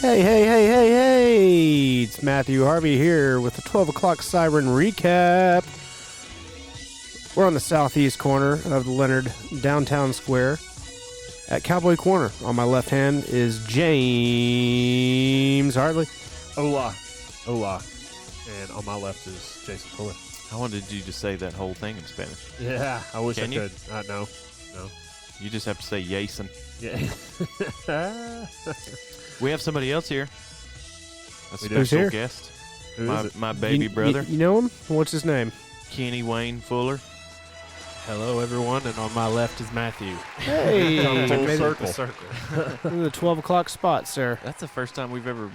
Hey, it's Matthew Harvey here with the 12 O'Clock Siren recap. We're on the southeast corner of the Leonard downtown square at Cowboy Corner. On my left hand is James Hartley. Hola. And on my left is Jason Fuller. I wanted you to say that whole thing in Spanish. Yeah, I wish Can I you? could. No. You just have to say Jason. Yeah. We have somebody else here. A We do. Who's special here? guest. Who is it? My baby You- brother, You know him? What's his name? Kenny Wayne Fuller. Hello, everyone, and on my left is Matthew. Hey, Full maybe circle. in the 12 o'clock spot, sir. That's the first time we've ever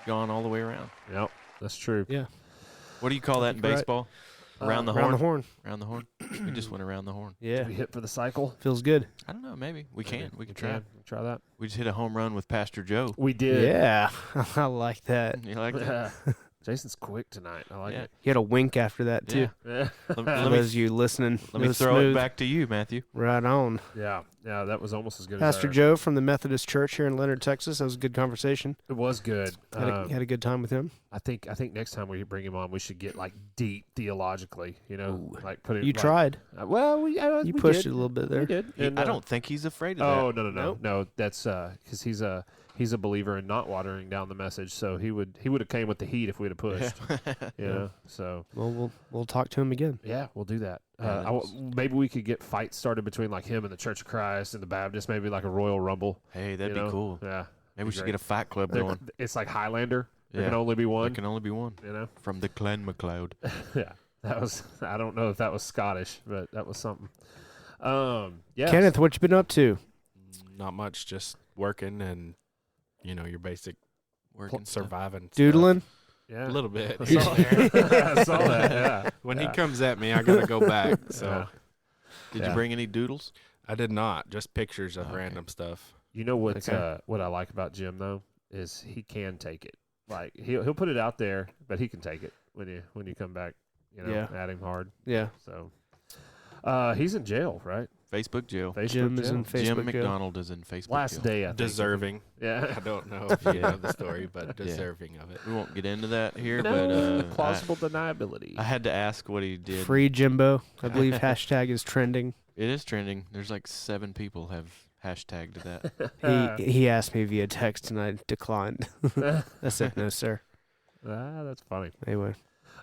gone all the way around. Yep, that's true. Yeah. What do you call that in You're right. baseball? Around the Around the horn? horn. Around the horn? We just went around the horn. Yeah, We hit for the cycle. feels good. I don't know. Maybe. We can. We can try. Can. Try that. We just hit a home run with Pastor Joe. We did. Yeah, I like that. You like that? Jason's quick tonight. I like Yeah. it. He had a wink after that, too. Yeah. Let, For let those me, of you listening, let me was throw smooth. it back to you, Matthew. Right on. Yeah, that was almost as good Pastor as Joe from the Methodist Church here in Leonard, Texas. That was a good conversation. It was good. Had a good time with him. I think next time we bring him on, we should get like deep theologically. You know, Ooh. like put it. You like, tried. Well, we pushed did. it a little bit there. We did. And, I don't think he's afraid of Oh that. no! That's because he's a believer in not watering down the message. So he would have came with the heat if we'd have pushed. You know. So Well, we'll talk to him again. yeah, we'll do that. Yeah, Maybe we could get fights started between like him and the Church of Christ and the Baptist. Maybe like a Royal Rumble. Hey, that'd you be know? cool. Yeah. Maybe we should great. get a fight club They're- going. It's like Highlander. There Yeah. can only be There one. can only be one. You know. From the Clan MacLeod. Yeah. That was. I don't know if that was Scottish, but that was something. Yeah. Kenneth, what you been up to? Not much, just working and, your basic Working stuff. surviving. stuff. Doodling? Yeah. A little bit. I here saw, and there. I saw that. Yeah. When Yeah. he comes at me, I got to go back. So Yeah. Did Yeah. you bring any doodles? I did not. Just pictures of Okay. random stuff. You know what? Okay. What I like about Jim though is he can take it. Like he'll put it out there, but he can take it when you come back. Yeah. At him hard. Yeah. So he's in jail, right? Facebook jail. Facebook Jim is jail. in Facebook Jim jail. McDonald is in Facebook Last jail. day, I think. Deserving. Yeah. I don't know if you know the story, but deserving of it. We won't get into that here, No, but plausible deniability. I had to ask what he did. Free Jimbo. I believe hashtag is trending. It is trending. There's like 7 people have hashtagged that. He asked me via text and I declined. I said no, sir. That's funny. Anyway,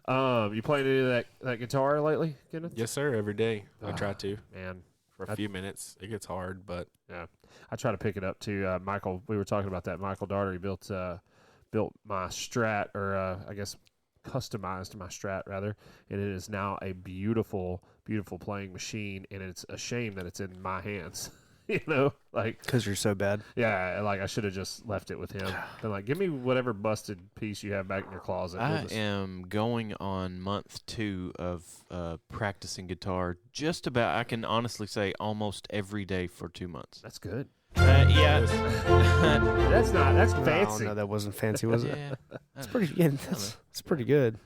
You playing any of that guitar lately, Kenneth? Yes, sir. Every day. I try to. Man, For a few minutes. It gets hard, but I try to pick it up too. Michael, we were talking about that. Michael Darter, he built my Strat, or I guess customized my Strat rather, and it is now a beautiful, beautiful playing machine. And it's a shame that it's in my hands. Like because you're so bad. yeah, like I should have just left it with him. Been like, give me whatever busted piece you have back in your closet. I am going on month 2 of practicing guitar. Just about, I can honestly say, almost every day for 2 months. That's good. Yeah. That's No, fancy. no, that wasn't fancy, was it? Yeah. It's pretty. Yeah, that's pretty good.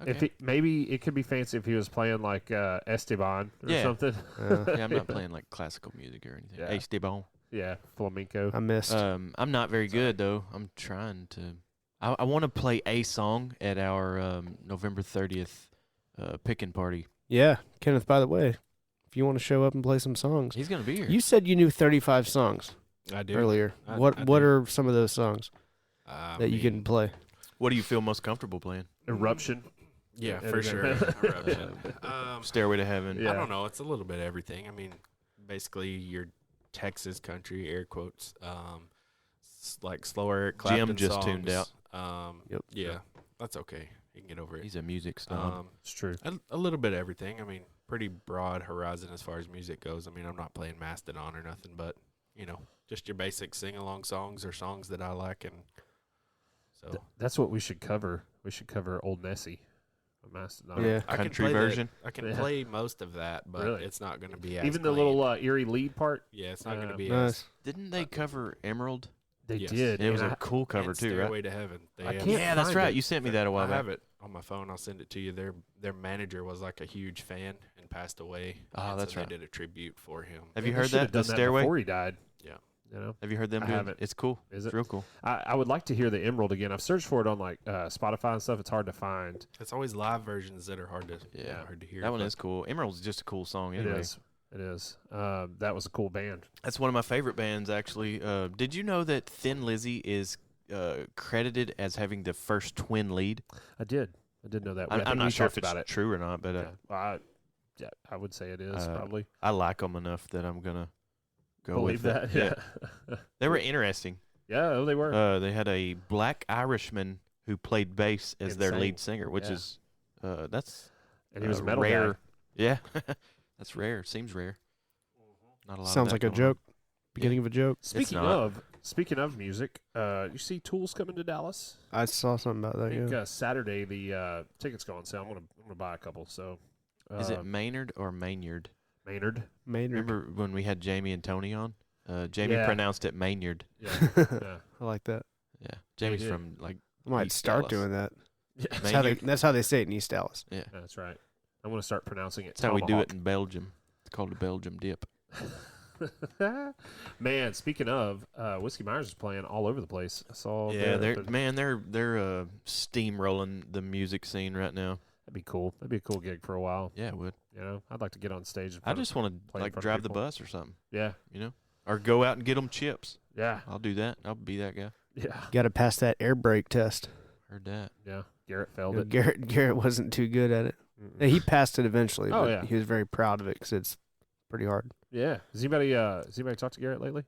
Okay. Maybe it could be fancy if he was playing like Esteban or Yeah. something. Yeah, I'm not playing like classical music or anything. Yeah. H.D. Bone. Yeah, flamenco. I missed. I'm not very good though. I'm trying to. I want to play a song at our November 30th pickin' party. Yeah, Kenneth. By the way, if you want to show up and play some songs, He's gonna be here. you said you knew 35 songs I do. earlier. I What do. are some of those songs I that you mean, can play? What do you feel most comfortable playing? Eruption. Yeah, Yeah, for yeah. sure. Eruption. Stairway to Heaven. Yeah. I don't know. It's a little bit of everything. I mean, basically your Texas country, air quotes, like slower Eric Clapton Jim just songs. tuned out. Yep. Yeah, that's okay. You can get over it. He's a music snob. It's true. A little bit of everything. I mean, pretty broad horizon as far as music goes. I mean, I'm not playing Mastodon or nothing, but, just your basic sing-along songs or songs that I like. And so That's what we should cover. We should cover Old Nessie. Mastodon. Yeah. I can Country play version. I can Yeah. play most of that, but Really? it's not going to be as Even the clean. little eerie lead part. Yeah, it's not going to be Nice. as. Didn't they cover Emerald? They Yes. did. It was and a cool cover and too, Stairway right? to Heaven. They I have- can't Yeah, that's find right. it. You sent me that a while I back. have it on my phone. I'll send it to you. Their manager was like a huge fan and passed away. Oh, and that's so right. They did a tribute for him. Have you They heard should that? have done The Stairway? before he died. You know, Have you heard them I doing haven't. it? It's cool. Is It's it? real cool. I would like to hear the Emerald again. I've searched for it on like Spotify and stuff. It's hard to find. It's always live versions that are hard to hard to hear. That one is cool. Emerald's just a cool song anyway. It is. It is. That was a cool band. That's one of my favorite bands, actually. Did you know that Thin Lizzy is credited as having the first twin lead? I did know that. I'm not sure if it's about it. true or not, but Yeah. Well, I would say it is probably. I like them enough that I'm going to go Believe with that. it. Yeah. They were interesting. Yeah, they were. They had a black Irishman who played bass as their Insane. lead singer, which Yeah. is that's And he was a metal rare. guy. Yeah, that's rare. Seems rare. Not a lot. Sounds of like that a going on. joke. Beginning of a joke. Speaking of music, you see Tool's coming to Dallas. I saw something about I that. think Yeah. Saturday the tickets go on sale. I'm gonna buy a couple. So Is it Maynard or Maynard? Maynard? Maynard. Remember when we had Jamie and Tony on? Jamie Yeah. pronounced it Maynard. Yeah. Yeah. I like that. Yeah, Jamie's did. from like I might East start Dallas. doing that. Yeah. Maynard. That's how they say it in East Dallas. Yeah, That's right. I'm gonna start pronouncing it. that's how we do it Tomahawk. in Belgium. It's called a Belgium dip. Man, speaking of, Whiskey Myers is playing all over the place. I saw. Yeah, they're they're steamrolling the music scene right now. that'd be cool. That'd be a cool gig for a while. Yeah, it would. You know, I'd like to get on stage. in I front of- just want to play in like front of drive the people. bus or something, yeah, you know, or go out and get them chips. yeah, I'll do that. I'll be that guy. yeah, Got to pass that air brake test. Heard that. yeah. Garrett failed You know, it. Garrett wasn't too good at it. Mm-mm. Yeah, he passed it eventually, Oh, but yeah. he was very proud of it because it's pretty hard. Yeah. Has anybody talked to Garrett lately?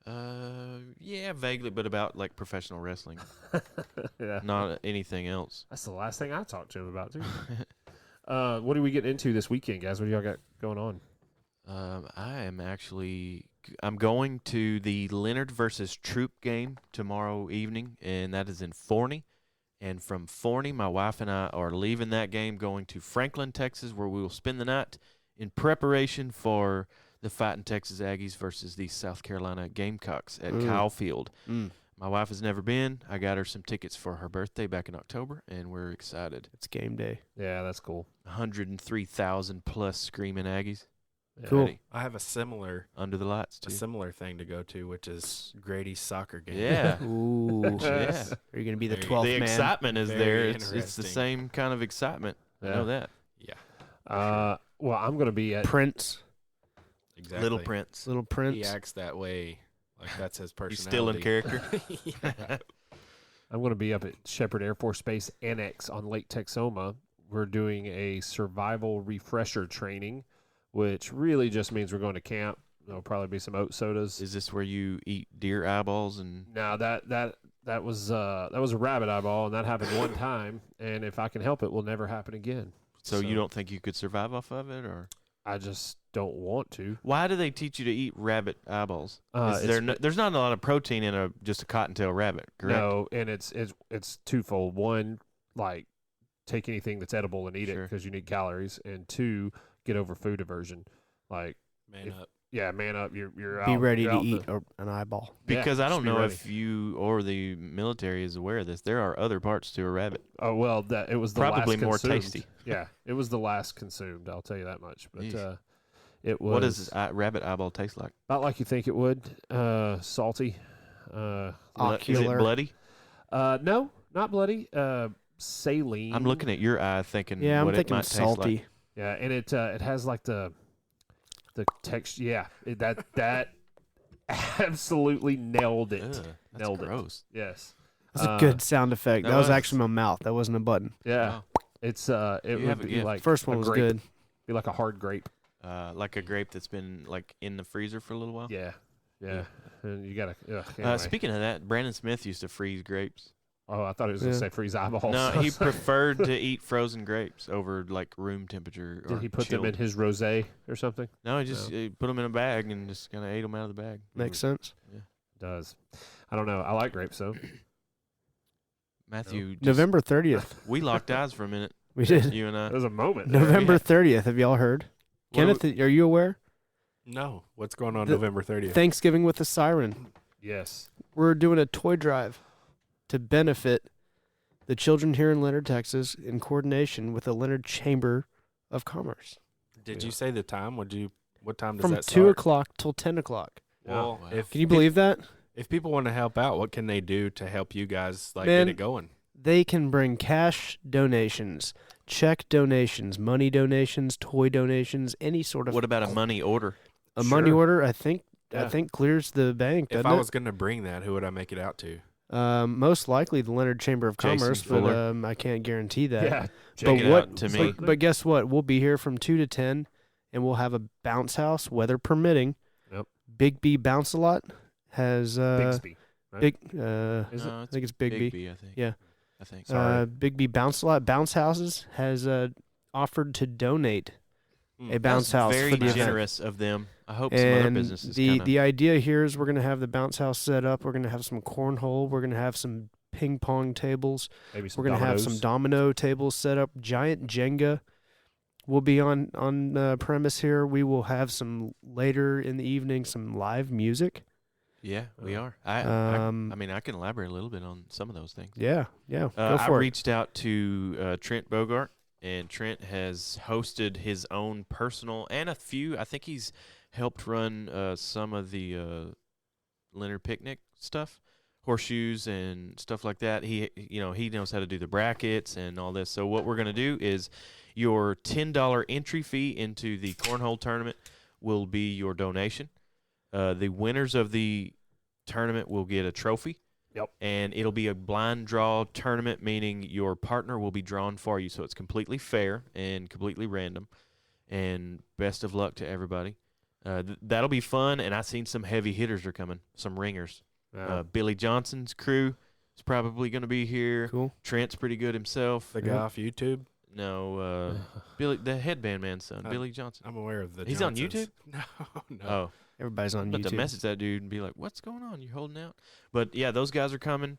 Yeah, vaguely, but about like professional wrestling, Yeah. not anything else. That's the last thing I talked to him about too. What do we get into this weekend, guys? What do y'all got going on? I'm going to the Leonard versus Troop game tomorrow evening, and that is in Forney. And from Forney, my wife and I are leaving that game, going to Franklin, Texas, where we will spend the night in preparation for the Fighting Texas Aggies versus the South Carolina Gamecocks at Kyle Field. My wife has never been. I got her some tickets for her birthday back in October, and we're excited. It's game day. Yeah, that's cool. 103,000 plus screaming Aggies. Yeah. Cool. Ready. I have a similar Under the lights, too. thing to go to, which is Grady's soccer game. Yeah. Ooh. Yeah. Are you going to be the Very- 12th The man? excitement is Very there. It's the interesting. same kind of excitement. I Yeah. know that. Yeah, Well, I'm gonna be at. Prince. exactly. Little Prince. Little He Prince. acts that way, like that's his personality. He's still in character. Yeah. I'm going to be up at Shepherd Air Force Base Annex on Lake Texoma. We're doing a survival refresher training, which really just means we're going to camp. There'll probably be some oat sodas. Is this where you eat deer eyeballs and Now that was a rabbit eyeball, and that happened one time. And if I can help it, will never happen again. so you don't think you could survive off of it, or I just don't want to. why do they teach you to eat rabbit eyeballs? Is It's- there there's not a lot of protein in just a cottontail rabbit, correct? No, and it's twofold. One, like take anything that's edible and eat it Sure. because you need calories, and two, get over food aversion. Like, Man up. yeah, man up. You're out. Be ready you're to out eat the- an eyeball. Because I just don't be know ready. if you or the military is aware of this. There are other parts to a rabbit. Oh well, that it was the Probably last more consumed. tasty. Yeah, it was the last consumed. I'll tell you that much. But Yeesh. it was What does rabbit eyeball taste like? about like you think it would. Salty. Is it Ocular. bloody? No, not bloody. Saline. I'm looking at your eye thinking Yeah, I'm what it thinking might taste salty. like. Yeah, and it has like the texture. Yeah, that absolutely nailed it. Ugh, that's Nailed it. gross. Yes. That's a good sound effect. that That was was. actually my mouth. That wasn't a button. Yeah, Wow. it's You it have would a be gift. like First a one was grape. good. Be like a hard grape. Like a grape that's been like in the freezer for a little while. Yeah, yeah. And you gotta. Anyway. Speaking of that, Brandon Smith used to freeze grapes. Oh, I thought he was gonna Yeah. say freeze eyeballs. No, he preferred to eat frozen grapes over like room temperature. Or Did he put them chilled. in his rosé or something? No, he just put them in a bag and just kind of ate them out of the bag. Makes sense. Does. I don't know. I like grapes though. Matthew, just- November 30th. we locked eyes for a minute. We did. You and I. It was a moment. there. November 30th. Have y'all heard? What are Kenneth, are you aware? No, what's going on The- November 30th? Thanksgiving with the Siren. Yes. We're doing a toy drive to benefit the children here in Leonard, Texas, in coordination with the Leonard Chamber of Commerce. Did you say the time? What time does From that 2 start? o'clock till 10 o'clock. Well, Wow. if Can you believe that? if people want to help out, what can they do to help you guys Man, get it going? They can bring cash donations, check donations, money donations, toy donations, any sort of. What about a money order? a money Sure. order? I think Yeah. clears the bank. If Doesn't I it? was going to bring that, who would I make it out to? Most likely the Leonard Chamber of Jason Commerce, but Fuller. I can't guarantee that. Yeah. Check But it what- out to me. But guess what? We'll be here from 2 to 10, and we'll have a bounce house, weather permitting. Yep. Big B Bounce a Lot has Bixby. big. Is No, it? I think it's Big B. I think. Yeah. I think. Sorry. Big B Bounce a Lot Bounce Houses has offered to donate a bounce house Very for the event. generous of them. I hope some other And businesses the idea here is we're going to have the bounce house set up. We're going to have some cornhole. We're going to have some ping pong tables. Maybe some We're going to have some domino tables set up. Giant Jenga will be on premise here. We will have some later in the evening some live music. Yeah, we are. I mean, I can elaborate a little bit on some of those things. Yeah, go I for it. reached out to Trent Bogart, and Trent has hosted his own personal and a few. I think he's helped run some of the Leonard Picnic stuff, horseshoes and stuff like that. He knows how to do the brackets and all this. So what we're gonna do is your $10 entry fee into the cornhole tournament will be your donation. The winners of the tournament will get a trophy. Yep. And it'll be a blind draw tournament, meaning your partner will be drawn for you. So it's completely fair and completely random. And best of luck to everybody. That'll be fun. And I've seen some heavy hitters are coming, some ringers. Yeah. Billy Johnson's crew is probably going to be here. Cool. Trent's pretty good himself. The guy off YouTube? No, Billy, the headband man's son, Uh, Billy Johnson. I'm aware of the He's on Johnsons. YouTube? No. Oh. Everybody's on But YouTube. to message that dude and be like, "What's going on? You're holding out." But yeah, those guys are coming.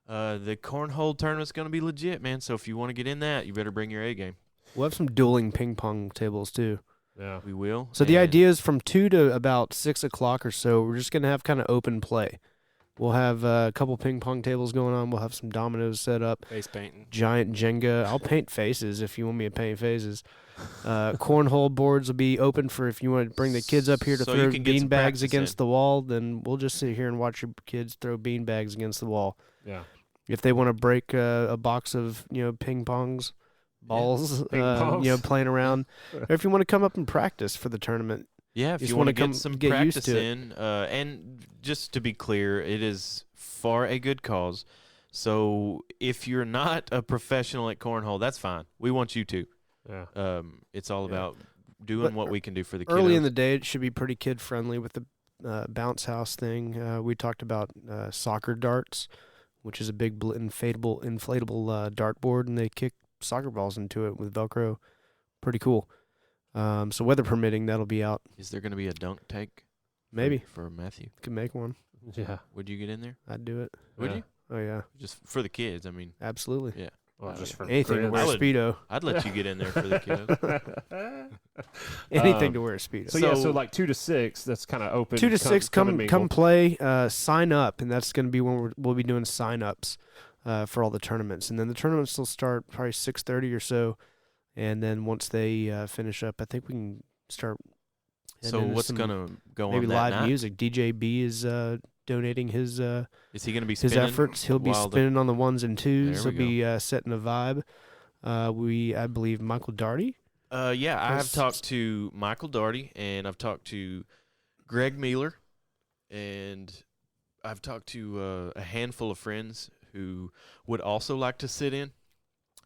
The cornhole tournament's gonna be legit, man. So if you want to get in that, you better bring your A game. We'll have some dueling ping pong tables too. Yeah. We will. So the and idea is from 2 to about 6 o'clock or so, we're just going to have kind of open play. We'll have a couple ping pong tables going on. We'll have some dominoes set up. Face painting. Giant Jenga. I'll paint faces if you want me to paint faces. Cornhole boards will be open for if you want to bring the kids up here to So you throw can get some bean bags practice against in. the wall. Then we'll just sit here and watch your kids throw bean bags against the wall. Yeah. If they want to break a box of ping pongs, balls, Ping pongs. playing around, or if you want to come up and practice for the tournament. Yeah, if Just you want wanna to come get some get used practice to it. in, and just to be clear, it is for a good cause. So if you're not a professional at cornhole, that's fine. We want you to. Yeah. It's all Yeah. about doing But what we can do for the Early in kiddos. the day, it should be pretty kid friendly with the bounce house thing. We talked about soccer darts, which is a big inflatable dartboard, and they kick soccer balls into it with Velcro. Pretty cool. So weather permitting, that'll be out. Is there going to be a dunk tank? Maybe for Matthew. can make one. Yeah. Would you get in there? I'd do it. Would Yeah. you? Oh yeah, Just for the kids. I mean, absolutely. yeah. Well, just for Anything to grids. wear a I would- speedo. I'd let you get in there for the kiddos. Anything Um, to wear a speedo. So, yeah, so So- like 2 to 6, that's kind of open. 2 to 6, come and mingle. play, sign up, and that's going to be when we'll be doing sign ups for all the tournaments, and then the tournaments will start probably 6:30 or so, and then once they finish up, I think we can start. heading So into what's some going to go maybe on that live night? music? DJ B is donating his Is he going to be spinning? efforts. He'll be while the- spinning on the ones and twos. There He'll we be setting a vibe. I believe Michael Daugherty. Yeah, I have Has- talked to Michael Daugherty, and I've talked to Greg Mealer, and I've talked to a handful of friends who would also like to sit in.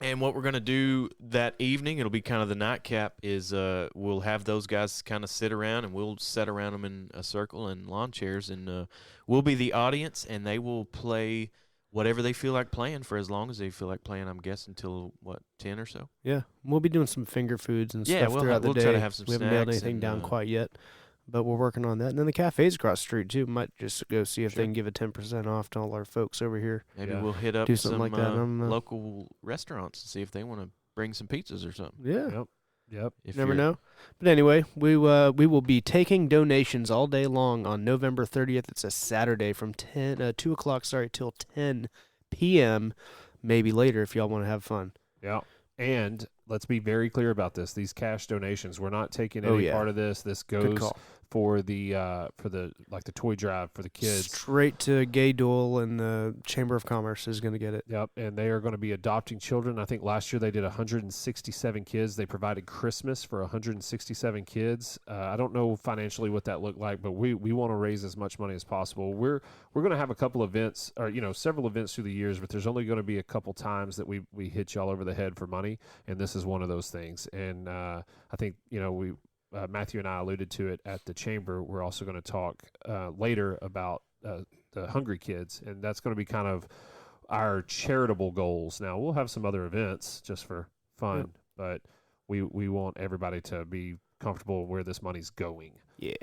And what we're going to do that evening, it'll be kind of the nightcap, is we'll have those guys kind of sit around, and we'll sit around them in a circle in lawn chairs, and we'll be the audience, and they will play whatever they feel like playing for as long as they feel like playing, I'm guessing, until, 10 or so? Yeah, we'll be doing some finger foods and Yeah, stuff we'll throughout the we'll day. try to have some we haven't nailed snacks anything and, down quite yet, but we're working on that. And then the cafe's across the street too. Might just go see if Sure. they can give a 10% off to all our folks over here. Maybe Yeah. we'll hit up Do something some like that, I don't know. local restaurants and see if they want to bring some pizzas or something. Yeah, Yep. If never you're- know. But anyway, we will be taking donations all day long on November 30th. It's a Saturday from 2 o'clock. Till 10 p.m. Maybe later if y'all want to have fun. Yeah. And let's be very clear about this. These cash donations, we're not taking Oh, any yeah. part of this. This Good goes call. for the like the toy drive for the kids. Straight to Gay Duel, and the Chamber of Commerce is going to get it. Yep, and they are going to be adopting children. I think last year they did 167 kids. They provided Christmas for 167 kids. I don't know financially what that looked like, but we want to raise as much money as possible. We're going to have a couple events, or several events through the years, but there's only going to be a couple times that we hit y'all over the head for money, and this is one of those things. And I think we. Matthew and I alluded to it at the chamber. We're also going to talk later about the hungry kids, and that's going to be kind of our charitable goals. Now, we'll have some other events just for fun, but we want everybody to be comfortable where this money's going. Yeah.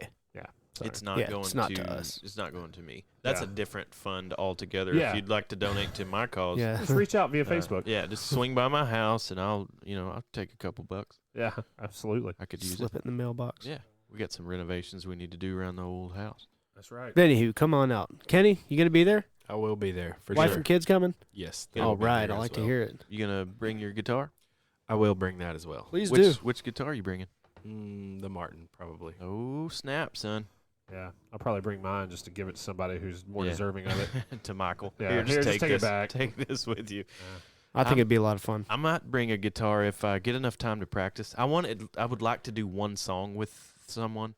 Sorry. It's not going it's not to us. It's not going to me. That's Yeah. a different fund altogether. Yeah. If you'd like to donate to my cause, Yeah. Just reach out via Facebook. yeah, just swing by my house and I'll take a couple bucks. Yeah, absolutely. I could use Slip it in the mailbox. Yeah, we got some renovations we need to do around the old house. That's right. Anywho, come on out. Kenny, you going to be there? I will be there for Wife sure. and kids coming? Yes. they All will be right. there I as like to well. hear it. You gonna bring your guitar? I will bring that as well. Please do. Which guitar are you bringing? The Martin, probably. Oh snap, son! Yeah, I'll probably bring mine just to give it to somebody who's more Yeah. deserving of it. To Michael. Yeah, Here, just take it this. back. Take this with you. I think it'd be a lot of fun. I might bring a guitar if I get enough time to practice. I would like to do one song with someone,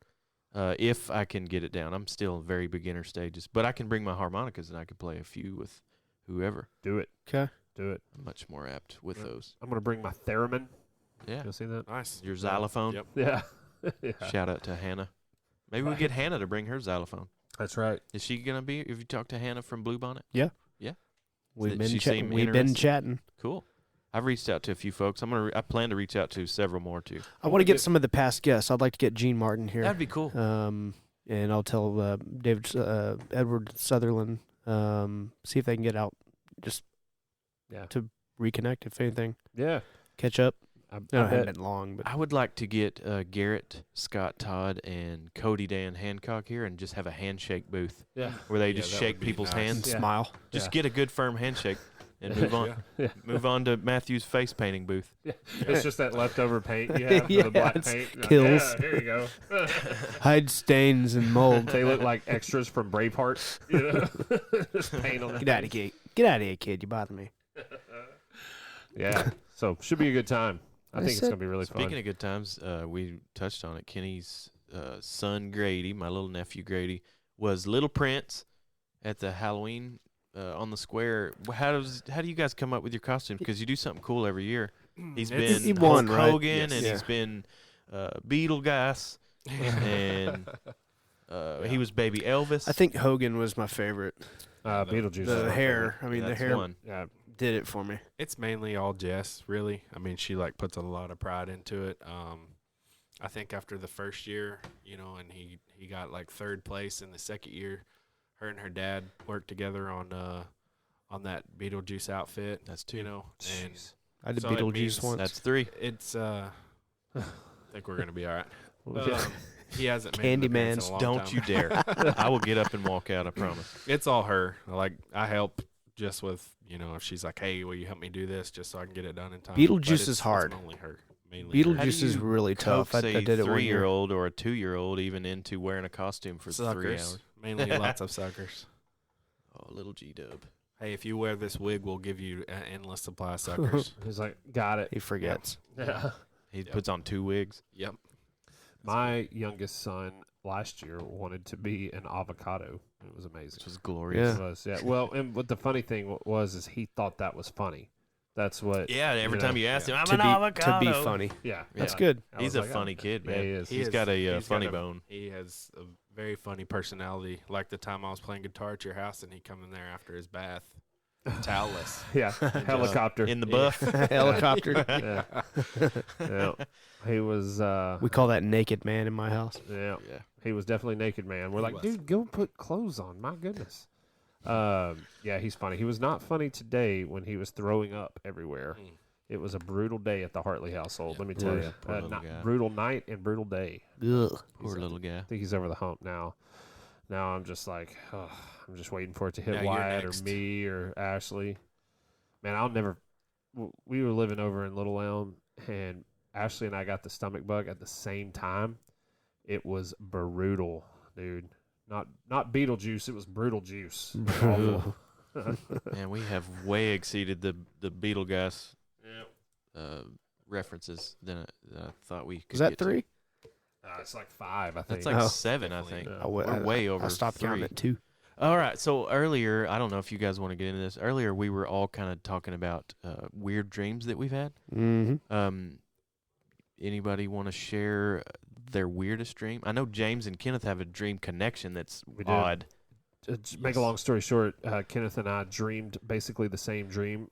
if I can get it down. I'm still very beginner stages, but I can bring my harmonicas and I could play a few with whoever. Do it. Okay. Do it. I'm much more apt with Yeah. those. I'm going to bring my theremin. Yeah. You see that? Nice. Your xylophone. Yep. Yeah. Yeah. Shout out to Hannah. Maybe we get Hannah to bring her xylophone. That's right. Is she gonna be? If you talk to Hannah from Bluebonnet, We've Did been she seem we've been interested? chatting. cool. I've reached out to a few folks. I plan to reach out to several more too. I want to get some of the past guests. I'd like to get Gene Martin here. That'd be cool. And I'll tell Edward Sutherland, see if they can get out, just Yeah. to reconnect, if anything, Yeah. catch up. I It hasn't bet. been long, but I would like to get Garrett, Scott Todd, and Cody Dan Hancock here and just have a handshake booth Yeah. where they Yeah, just that shake would be people's nice. hands. Yeah. smile. Just Yeah. get a good firm handshake and move on. Yeah. Yeah. Move on to Matthew's face painting booth. It's just that leftover paint you have for Yeah, the black it's paint. You're like, kills. Yeah, here you go. Hide stains and mold. They look like extras from Braveheart. You know? Just paint on the Get out of here. Get out of here, kid. You bother me. Yeah. So should be a good time. I think it's said- going to be really Speaking fun. of good times, we touched on it. Kenny's son Grady, my little nephew Grady, was Little Prince at the Halloween on the square. How do you guys come up with your costume? Because you do something cool every year. He's been He won, Hulk right? Hogan, Yes. and Yeah. he's been Beetlejuice, and he was Baby Elvis. I think Hogan was my favorite. Beetlejuice. The hair. I mean, the That's hair one. Yeah. did it for me. It's mainly all Jess, really. I mean, she puts a lot of pride into it. I think after the first year, and he got third place in the second year. Her and her dad worked together on that Beetlejuice outfit. That's two. And Jeez. I did So it Beetlejuice means once. That's three. it's I think we're gonna be all right. Yeah. He hasn't made an appearance in a long Don't time. you dare! I will get up and walk out. I promise. It's all her. I help just with if she's like, hey, will you help me do this just so I can get it done in time. But Beetlejuice it's- is hard. It's only her. Mainly her. How do Beetlejuice is you really tough. I Coax did it a 1 year. 3-year-old or a 2-year-old even into wearing a costume for 3 Suckers. hours. Mainly lots of suckers. Oh, little G-dub. Hey, if you wear this wig, we'll give you an endless supply of suckers. He's like, got it. He forgets. Yeah. He Yep. puts on 2 wigs. Yep. My youngest son last year wanted to be an avocado. It was amazing. Which was glorious. It was, yeah. Well, and what the funny thing was is he thought that was funny. That's what. Yeah, every time you ask him, I'm To an be avocado. funny. Yeah. That's yeah. good. I He's was a like, funny oh, kid, yeah, man. he is. He's got a funny got bone. He has a very funny personality. Like the time I was playing guitar at your house and he come in there after his bath, towelless. Yeah. Helicopter. In the Yeah. buff. Helicopter. yeah. Yeah. He was. We call that naked man in my house. Yeah. Yeah. He was definitely naked, man. We're He like, was. dude, go put clothes on. My goodness. Yeah, he's funny. He was not funny today when he was throwing up everywhere. Mm. It was a brutal day at the Hartley household. Yeah. Let me tell Yeah. you. Poor little Not guy. brutal night and brutal day. Ugh. Poor little guy. I think he's over the hump now. Now I'm just like, I'm just waiting for it to hit Now you're Wyatt or next. me or Ashley. Man, I'll never. We were living over in Little Elm, and Ashley and I got the stomach bug at the same time. It was brutal, dude. Not Beetlejuice, it was brutal juice. Awful. Man, we have way exceeded the beetle gas references than I thought we could. Was that get to. 3? It's like 5, I think. That's like Oh. 7, I think. Yeah. We're way over. I stopped 3. counting at 2. All right. So earlier, I don't know if you guys want to get into this. Earlier, we were all kind of talking about weird dreams that we've had. Mm-hmm. Anybody want to share their weirdest dream? I know James and Kenneth have a dream connection that's We do. odd. To make a long story short, Kenneth and I dreamed basically the same dream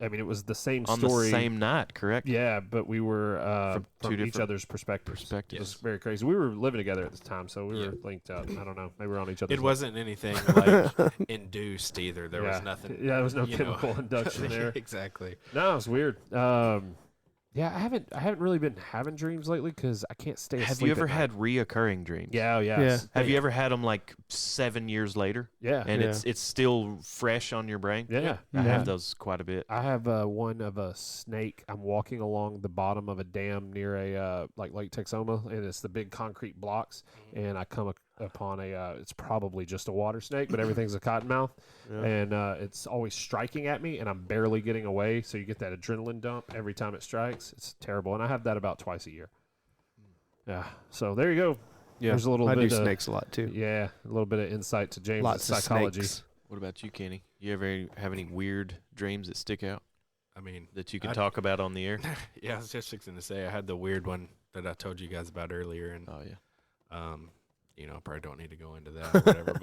it was the same On story. the same night, correct? Yeah, but we were From two from each different other's perspectives. It perspectives. was very crazy. We were living together at the time, so we were linked up. I don't know. Maybe we were on each other's. It wasn't anything like induced either. There was nothing. Yeah, there was no you chemical know. induction there. Exactly. No, it was weird. Yeah, I haven't really been having dreams lately because I can't stay asleep. Have you ever at night. had reoccurring dreams? Yeah, Yeah. Have you ever had them like 7 years later, Yeah, and Yeah. it's still fresh on your brain? yeah. I Yeah. have those quite a bit. I have one of a snake. I'm walking along the bottom of a dam near a like Lake Texoma, and it's the big concrete blocks. And I come upon it's probably just a water snake, but everything's a cottonmouth, and it's always striking at me, and I'm barely getting away. So you get that adrenaline dump every time it strikes. It's terrible, and I have that about twice a year. Yeah. So there you go. Yeah. There's a little I bit do of, snakes a lot too. Yeah, a little bit of insight to James' Lots of psychology. snakes. What about you, Kenny? You ever have any weird dreams that stick out I mean, that you can I- talk about on the air? yeah, I was just going to say I had the weird one that I told you guys about earlier, and Oh yeah. I probably don't need to go into that or whatever,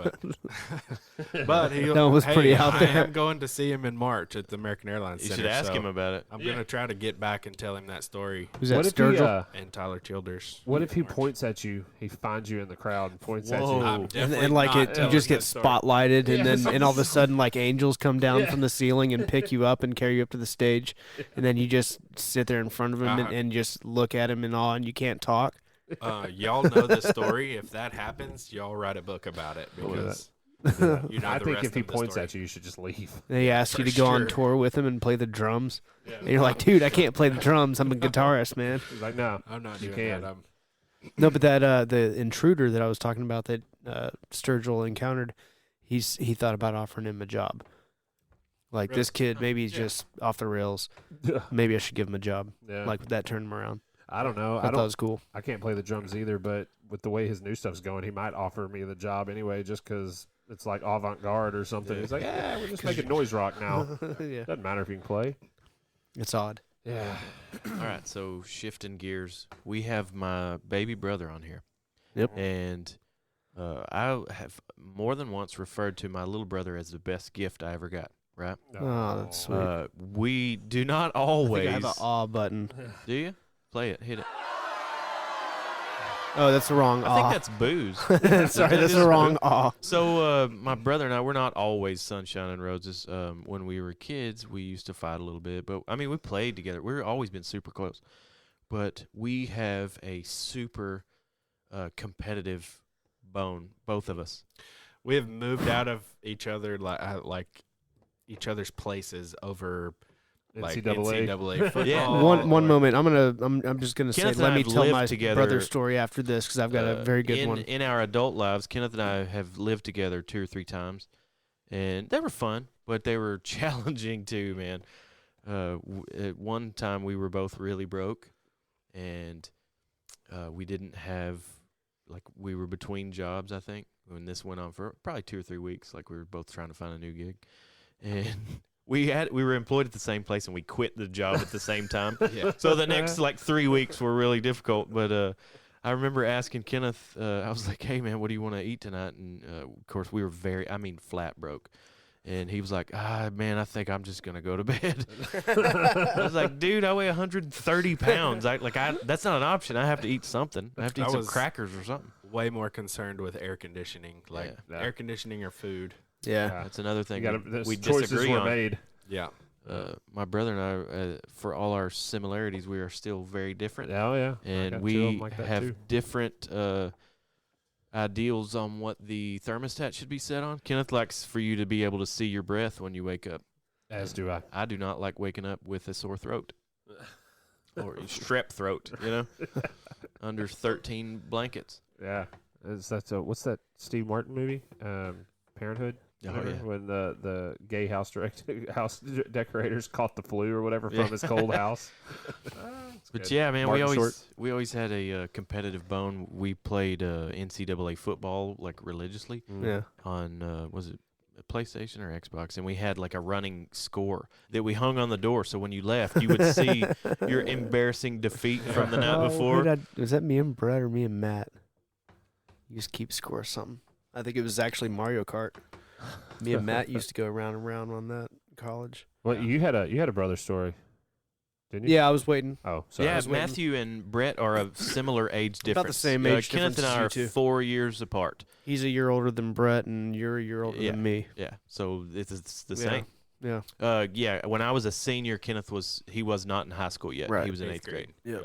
but he That was pretty out I there. am going to see him in March at the American Airlines You Center. should ask so him about it. I'm going to try to get back and tell him that story. Who's that, What if he, Sturgill? And Tyler Childers. what if he March. points at you? He finds you in the crowd and points at Whoa. you. I'm and definitely like not it, you telling just get that story. spotlighted, and Yeah, then something and all of a so- sudden, like angels come down Yeah. from the ceiling and pick you up and carry you up to the stage, and then you just sit there in front of him Uh-huh. and just look at him in awe, and you can't talk. Y'all know the story. If that happens, y'all write a book about it because you know I the think rest if he of the points story. at you, you should just leave. They ask you for to go on sure. tour with him and play the drums, and you're like, dude, I can't play the drums. I'm a guitarist, man. He's like, no. I'm not You doing can. that. No, but that the intruder that I was talking about that Sturgill encountered, he thought about offering him a job. Like Really? this kid, maybe he's Yeah. just off the rails. Maybe I should give him a job. Yeah. Like that turned him around. I don't know. I I thought it don't. was cool. I can't play the drums either, but with the way his new stuff's going, he might offer me the job anyway, just because it's like avant-garde or something. Yeah. He's like, yeah, we're just making noise rock now. Yeah, Doesn't matter if you can play. it's odd. Yeah. All right, so shifting gears, we have my baby brother on here. Yep. And I have more than once referred to my little brother as the best gift I ever got, right? Oh, that's sweet. We do not I always. think I have an awe button. Do you? Play it. Hit it. Oh, that's the wrong I think awe. that's booze. Sorry, that's the wrong awe. So my brother and I, we're not always sunshine and roses. When we were kids, we used to fight a little bit, but I mean, we played together. We've always been super close. But we have a super competitive bone, both of us. We have moved out of each other like each other's places over like NCAA. NCAA football. Yeah. One or- moment. I'm just gonna say. Kenneth and Let I me have tell lived my together, brother's story after this because I've got a very good one. In our adult lives, Kenneth and I have lived together 2 or 3 times, and they were fun, but they were challenging too, man. At one time, we were both really broke, and we didn't have, like, we were between jobs, I think, when this went on for probably 2 or 3 weeks. Like, we were both trying to find a new gig, and we were employed at the same place, and we quit the job at the same time. Yeah. So the next like 3 weeks were really difficult. But I remember asking Kenneth, I was like, "Hey man, what do you want to eat tonight?" And of course we were flat broke. And he was like, man, I think I'm just gonna go to bed. I was like, dude, I weigh 130 pounds. That's not an option. I have to eat something. I have to eat I some was- crackers or something. way more concerned with air conditioning, like Yeah. air conditioning or food. Yeah. That's another You thing gotta, we choices disagree were on. made. Yeah. My brother and I, for all our similarities, we are still very different. Oh yeah. I And got 2 of we 'em like that, have too. different ideals on what the thermostat should be set on. Kenneth likes for you to be able to see your breath when you wake up. As do I. I do not like waking up with a sore throat. or strep throat, under 13 blankets. Yeah. What's that Steve Martin movie? Parenthood. Oh, Remember yeah. when the gay house decorators caught the flu or whatever from his cold house. But good. yeah, man, Martin we always had a competitive bone. We played NCAA football like religiously Yeah. on was it a PlayStation or Xbox, and we had like a running score that we hung on the door. So when you left, you would see your embarrassing defeat from the night before. Was that me and Brett or me and Matt? You just keep score or something. I think it was actually Mario Kart. Me and Matt used to go around and around on that in college. Well, you had a brother story, didn't you? Yeah, I was waiting. Oh, sorry. Yeah, Matthew and Brett are of similar age difference. About the same age Kenneth and I are difference as you two. 4 years apart. He's a year older than Brett, and you're a year older than me. Yeah, so it's the Yeah. same. Yeah. Yeah, when I was a senior, Kenneth was not in high school yet. Right. He was in 8th grade. Yeah.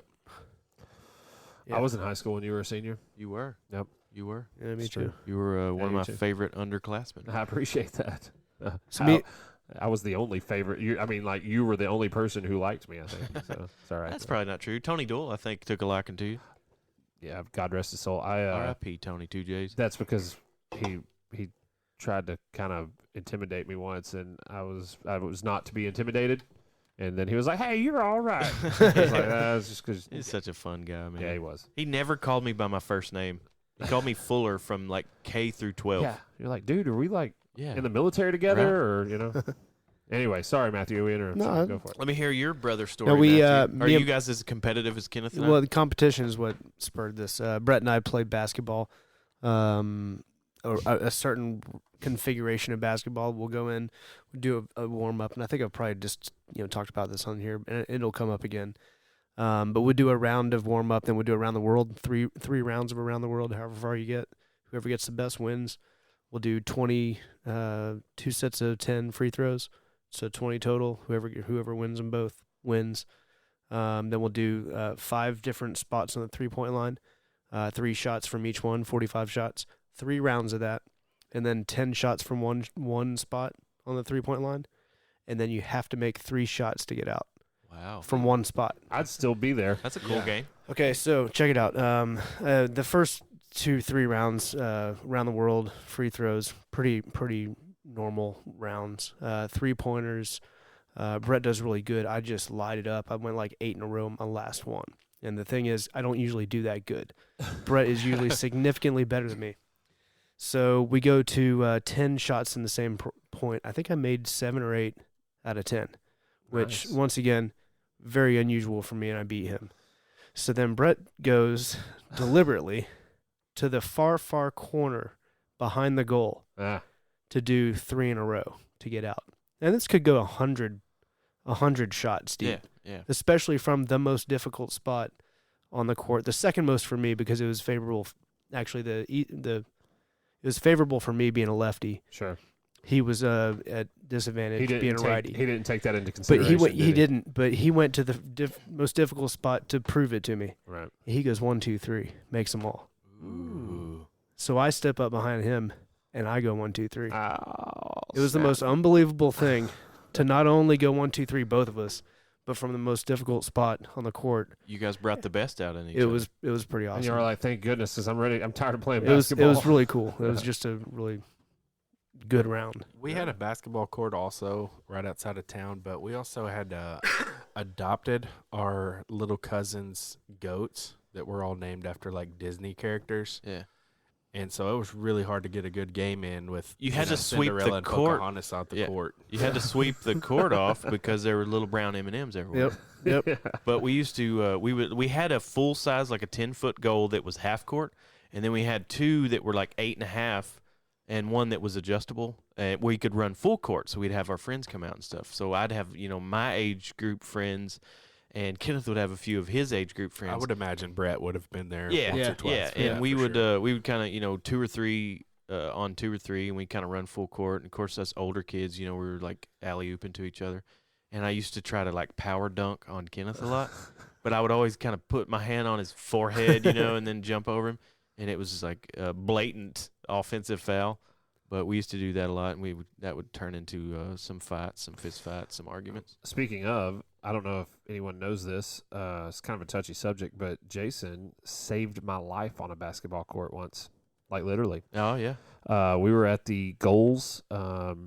I was in high school when you were a senior. You were. Yep. You were. Yeah, me It's too. true. You were one of you my too. favorite underclassmen. I appreciate that. So I was the only favorite. You were the only person who liked me, I think. So it's all right. That's probably not true. Tony Doyle, I think, took a liking to you. Yeah, God rest his soul. R.I.P. Tony 2J's. That's because he tried to kind of intimidate me once, and I was not to be intimidated. And then he was like, "Hey, you're all right." I was like, "That's just because." He's such a fun guy, man. Yeah, he was. He never called me by my first name. He called me Fuller from like K through 12. Yeah, you're like, dude, are we like Yeah. in the military together, or Anyway, sorry, Matthew, we interrupted. No, Go for it. Let me hear your brother's story. No, we, Matthew. Are me you and- guys as competitive as Kenneth and I? Well, the competition is what spurred this. Brett and I played basketball. Or a certain configuration of basketball. We'll go in, we'll do a warm up, and I think I've probably just talked about this on here, and it'll come up again. But we'll do a round of warm up, then we'll do around the world, three rounds of around the world, however far you get. Whoever gets the best wins. We'll do 2 sets of 10 free throws, so 20 total. Whoever wins them both wins. Then we'll do 5 different spots on the 3-point line, 3 shots from each one, 45 shots, 3 rounds of that, and then 10 shots from one spot on the 3-point line, and then you have to make 3 shots to get out Wow. from one spot. I'd still be there. That's a cool game. Okay, so check it out. The first 2-3 rounds around the world, free throws, pretty normal rounds. 3-pointers, Brett does really good. I just light it up. I went like 8 in a row on my last one. And the thing is, I don't usually do that good. Brett is usually significantly better than me. So we go to 10 shots in the same point. I think I made 7 or 8 out of 10, which, Nice. once again, very unusual for me, and I beat him. So then Brett goes deliberately to the far corner behind the goal to do 3 in a row to get out. And this could go 100 shots deep, Yeah. especially from the most difficult spot on the court. The second most for me because it was favorable. Actually, it was favorable for me being a lefty. Sure. He was at disadvantage being a righty. He didn't take that into But consideration. he didn't. But he went to the most difficult spot to prove it to me. Right. He goes 1, 2, 3, makes them all. Ooh. So I step up behind him, and I go 1, 2, 3. Oh, It was the snap. most unbelievable thing to not only go 1, 2, 3, both of us, but from the most difficult spot on the court. You guys brought the best out in each It other. was pretty And awesome. you were like, thank goodness, because I'm ready. I'm tired of playing It was basketball. really cool. It was just a really good round. We had a basketball court also right outside of town, but we also had adopted our little cousin's goats that were all named after like Disney characters. Yeah. And so it was really hard to get a good game in with You had to sweep the Cinderella and court. Pocahontas off the Yeah. court. You had to sweep the court off because there were little brown M&Ms everywhere. Yep. But we used to we had a full size, like a 10-foot goal that was half court, and then we had 2 that were like 8.5, and 1 that was adjustable. We could run full court, so we'd have our friends come out and stuff. So I'd have my age group friends, and Kenneth would have a few of his age group friends. I would imagine Brett would have been there Yeah, once or twice. yeah, for and that, we for would sure. we would kind of 2 or 3 on 2 or 3, and we kind of run full court. And of course, us older kids, we were like alley ooping to each other. And I used to try to like power dunk on Kenneth a lot, but I would always kind of put my hand on his forehead, and then jump over him, and it was just like a blatant offensive foul. But we used to do that a lot, and that would turn into some fights, some fist fights, some arguments. Speaking of, I don't know if anyone knows this. It's kind of a touchy subject, but Jason saved my life on a basketball court once, like literally. Oh yeah. We were at the Goals up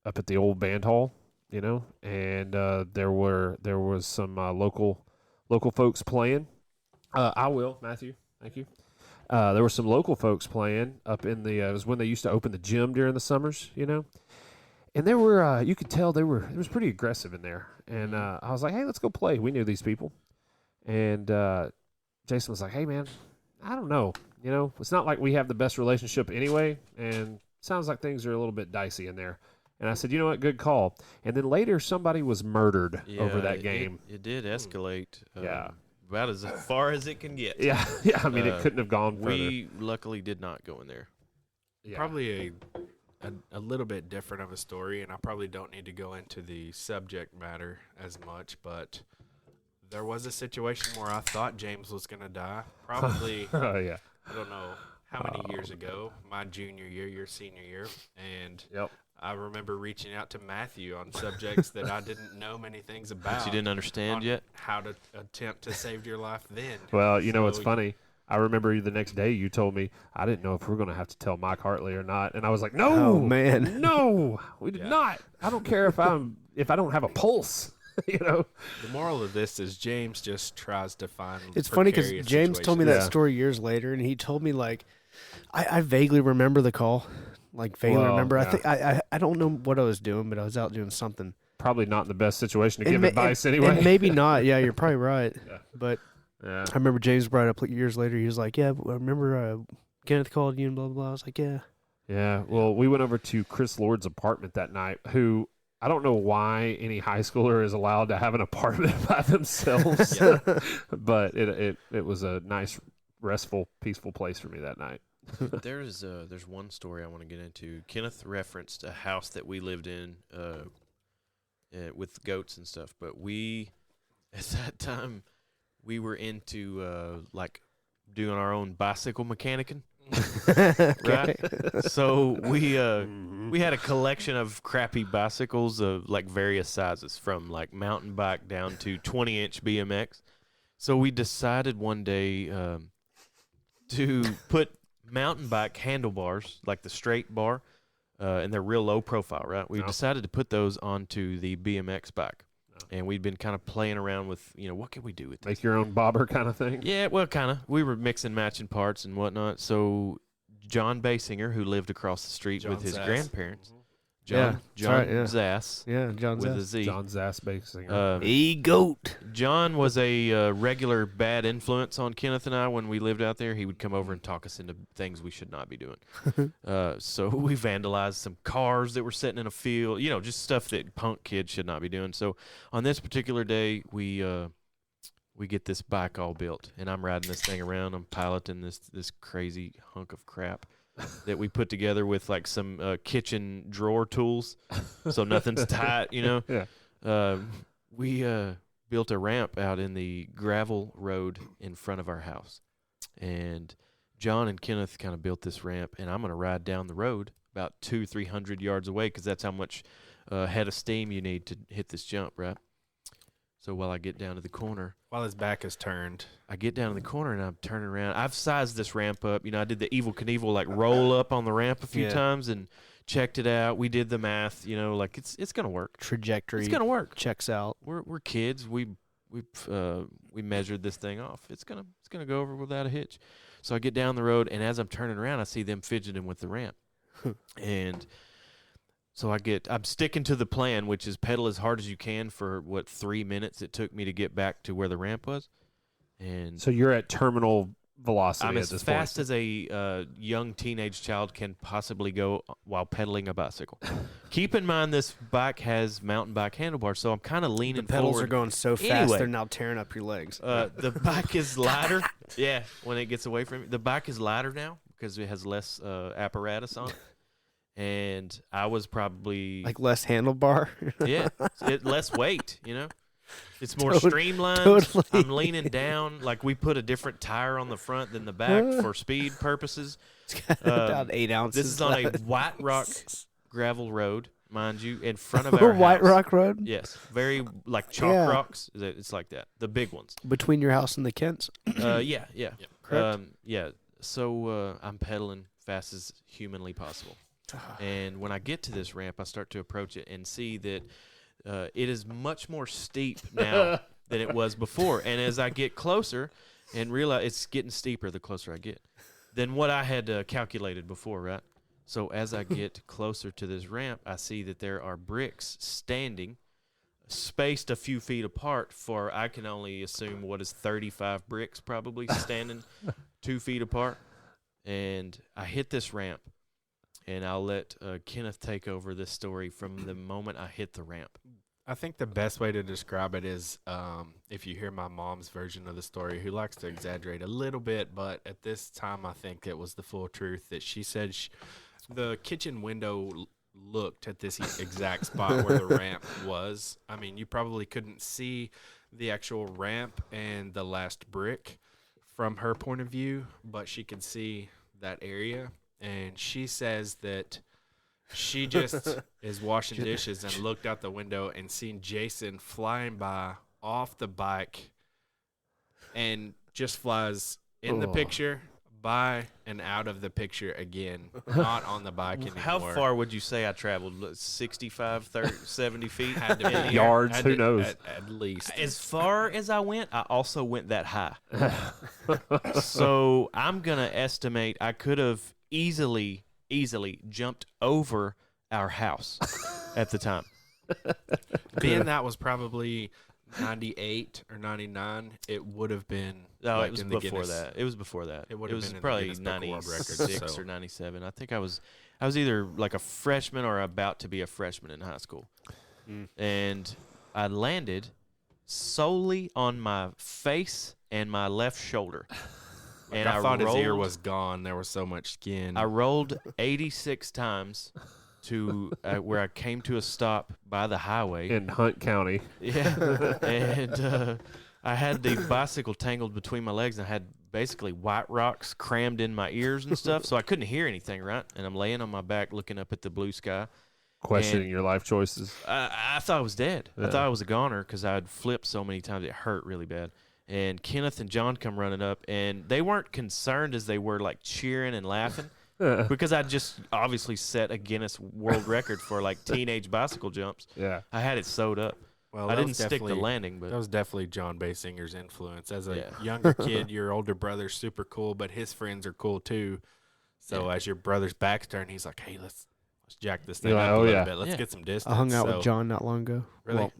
at the old band hall, and there was some local folks playing. I will, Matthew. Thank you. There were some local folks playing up in the. It was when they used to open the gym during the summers, And there were, you could tell it was pretty aggressive in there. And I was like, hey, let's go play. We knew these people. And Jason was like, hey, man, I don't know. It's not like we have the best relationship anyway. And sounds like things are a little bit dicey in there. And I said, you know what, good call. And then later somebody was murdered over that game. It did escalate. Yeah. About as far as it can get. Yeah. I mean, it couldn't have gone further. We luckily did not go in there. Yeah. Probably a little bit different of a story, and I probably don't need to go into the subject matter as much, but there was a situation where I thought James was going to die. Probably, Oh, yeah. I don't know how many years ago, my junior year, your senior year, and Yep. I remember reaching out to Matthew on subjects that I didn't know many things about. That you didn't understand on yet? how to attempt to save your life then. Well, what's So, funny? I remember the next day you told me I didn't know if we were going to have to tell Mike Hartley or not, and I was like, "No, Oh, man. no, we did Yeah. not. I don't care if I don't have a pulse." The moral of this is James just tries to find. It's funny because precarious James told me that Yeah. story years later, and he told me I vaguely remember the call, vaguely Well, remember. yeah. I think I don't know what I was doing, but I was out doing something. Probably not in the best situation to And give ma- advice and- anyway. and maybe not. Yeah, you're probably right. Yeah. But Yeah. I remember James brought it up years later. He was like, "Yeah, I remember Kenneth called you and blah blah blah." I was like, "Yeah." Yeah. Well, we went over to Chris Lord's apartment that night. Who I don't know why any high schooler is allowed to have an apartment by themselves, but it was a nice, restful, peaceful place for me that night. There's one story I want to get into. Kenneth referenced a house that we lived in with goats and stuff, but at that time we were into doing our own bicycle mechanicking. Right? So we had a collection of crappy bicycles of various sizes, from mountain bike down to 20-inch BMX. So we decided one day to put mountain bike handlebars, like the straight bar, and they're real low profile, right? We decided to put those onto the BMX bike. And we'd been kind of playing around with, what can we do with this? Make your own bobber kind of thing. Yeah, well, kind of. We were mixing matching parts and whatnot. So John Basinger, who lived across the street John with his Zass. grandparents, Yeah, John that's right, yeah. Zass Yeah, John with a Zass. Z. John Zass Basinger. E-goat. John was a regular bad influence on Kenneth and I when we lived out there. He would come over and talk us into things we should not be doing. So we vandalized some cars that were sitting in a field, just stuff that punk kids should not be doing. So on this particular day, we get this bike all built, and I'm riding this thing around. I'm piloting this crazy hunk of crap that we put together with some kitchen drawer tools, so nothing's tight, Yeah. We built a ramp out in the gravel road in front of our house, and John and Kenneth kind of built this ramp, and I'm going to ride down the road about 200-300 yards away, because that's how much head of steam you need to hit this jump, right? So while I get down to the corner, While his back is turned. I get down in the corner and I'm turning around. I've sized this ramp up. I did the Evel Knievel roll up on the ramp a few Yeah. times and checked it out. We did the math. It's gonna work. Trajectory It's gonna work. checks out. We're kids. We measured this thing off. It's gonna go over without a hitch. So I get down the road, and as I'm turning around, I see them fidgeting with the ramp, and so I'm sticking to the plan, which is pedal as hard as you can for 3 minutes it took me to get back to where the ramp was. And So you're at terminal velocity I'm at as this fast point. as a young teenage child can possibly go while pedaling a bicycle. Keep in mind, this bike has mountain bike handlebars, so I'm kind of The leaning pedals forward. are going so fast Anyway. they're now tearing up your legs. The bike is lighter. Yeah, when it gets away from me. The bike is lighter now because it has less apparatus on it. And I was probably Less handlebar. less weight, It's more Totally- streamlined. totally. I'm leaning down. Like we put a different tire on the front than the back for speed purposes. About 8 ounces. This is on a left. White Rock gravel road, mind you, in front of our White house. Rock Road? Yes, very like chalk Yeah. rocks. It's like that. The big ones. Between your house and the Kents? Yeah. Correct. Yeah. So I'm pedaling fast as humanly possible. And when I get to this ramp, I start to approach it and see that it is much more steep now than it was before. And as I get closer and realize it's getting steeper the closer I get than what I had calculated before, right? So as I get closer to this ramp, I see that there are bricks standing, spaced a few feet apart for, I can only assume, what is 35 bricks probably standing 2 feet apart. And I hit this ramp. And I'll let Kenneth take over this story from the moment I hit the ramp. I think the best way to describe it is if you hear my mom's version of the story, who likes to exaggerate a little bit, but at this time I think it was the full truth, that she said the kitchen window looked at this exact spot where the ramp was. I mean, you probably couldn't see the actual ramp and the last brick from her point of view, but she could see that area. And she says that she just is washing dishes and looked out the window and seen Jason flying by off the bike and just flies in the picture, by and out of the picture again, not on the bike anymore. How far would you say I traveled? 65, 30, 70 feet? Had to be Yards, who knows? At least. As far as I went, I also went that high. So I'm going to estimate I could have easily jumped over our house at the time. Being that was probably 98 or 99, it would have been. No, like it was in the before Guinness. that. It was before that. It would It have was been in the probably Guinness Book of World 96 Records, so. or 97. I think I was either like a freshman or about to be a freshman in high school. And I landed solely on my face and my left shoulder. And I thought his ear rolled- was gone. There was so much skin. I rolled 86 times to where I came to a stop by the highway. In Hunt County. Yeah, and I had the bicycle tangled between my legs, and I had basically white rocks crammed in my ears and stuff, so I couldn't hear anything, right? And I'm laying on my back looking up at the blue sky. Questioning your life choices. I thought I was dead. Yeah. I thought I was a goner because I had flipped so many times. It hurt really bad. And Kenneth and John come running up, and they weren't concerned as they were, like, cheering and laughing because I just obviously set a Guinness World Record for, like, teenage bicycle jumps. Yeah. I had it sewed up. Well, I that didn't was stick the definitely- landing, but That was definitely John Basinger's influence. As a Yeah. younger kid, your older brother's super cool, but his friends are cool too. So as your brother's back's turned, he's like, "Hey, let's jack this thing You're like, up a "Oh, little yeah." bit. Let's Yeah. get some distance." I hung out So- with John not long ago. Really? Well,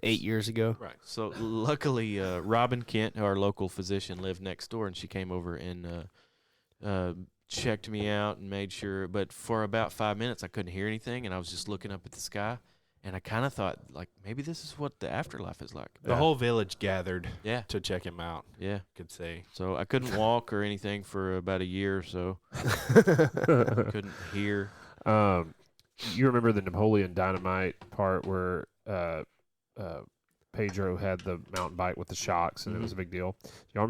8 years ago. Right. So luckily, Robin Kent, our local physician, lived next door, and she came over and checked me out and made sure. But for about 5 minutes, I couldn't hear anything, and I was just looking up at the sky, and I kind of thought, like, maybe this is what the afterlife is like. The whole village gathered Yeah, to check him out. yeah. Could say. So I couldn't walk or anything for about a year or so. Couldn't hear. You remember the Napoleon Dynamite part where Pedro had the mountain bike with the shocks, and it was a big deal. Y'all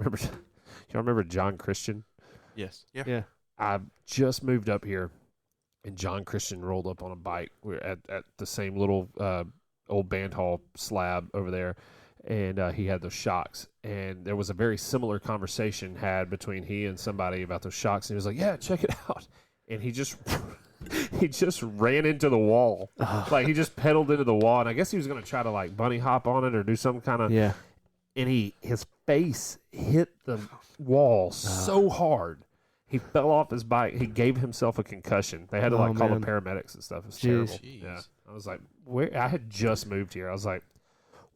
remember John Christian? Yes. Yeah. I just moved up here, and John Christian rolled up on a bike. We're at the same little old band hall slab over there, and he had those shocks. And there was a very similar conversation had between he and somebody about those shocks. And he was like, "Yeah, check it out." And he just ran into the wall. Like, he just pedaled into the wall. And I guess he was going to try to, like, bunny hop on it or do some kind of. Yeah. And his face hit the wall so hard. He fell off his bike. He gave himself a concussion. They had to call the man. paramedics and stuff. It was Jeez. terrible. Jeez. Yeah, I was like, where? I had just moved here. I was like,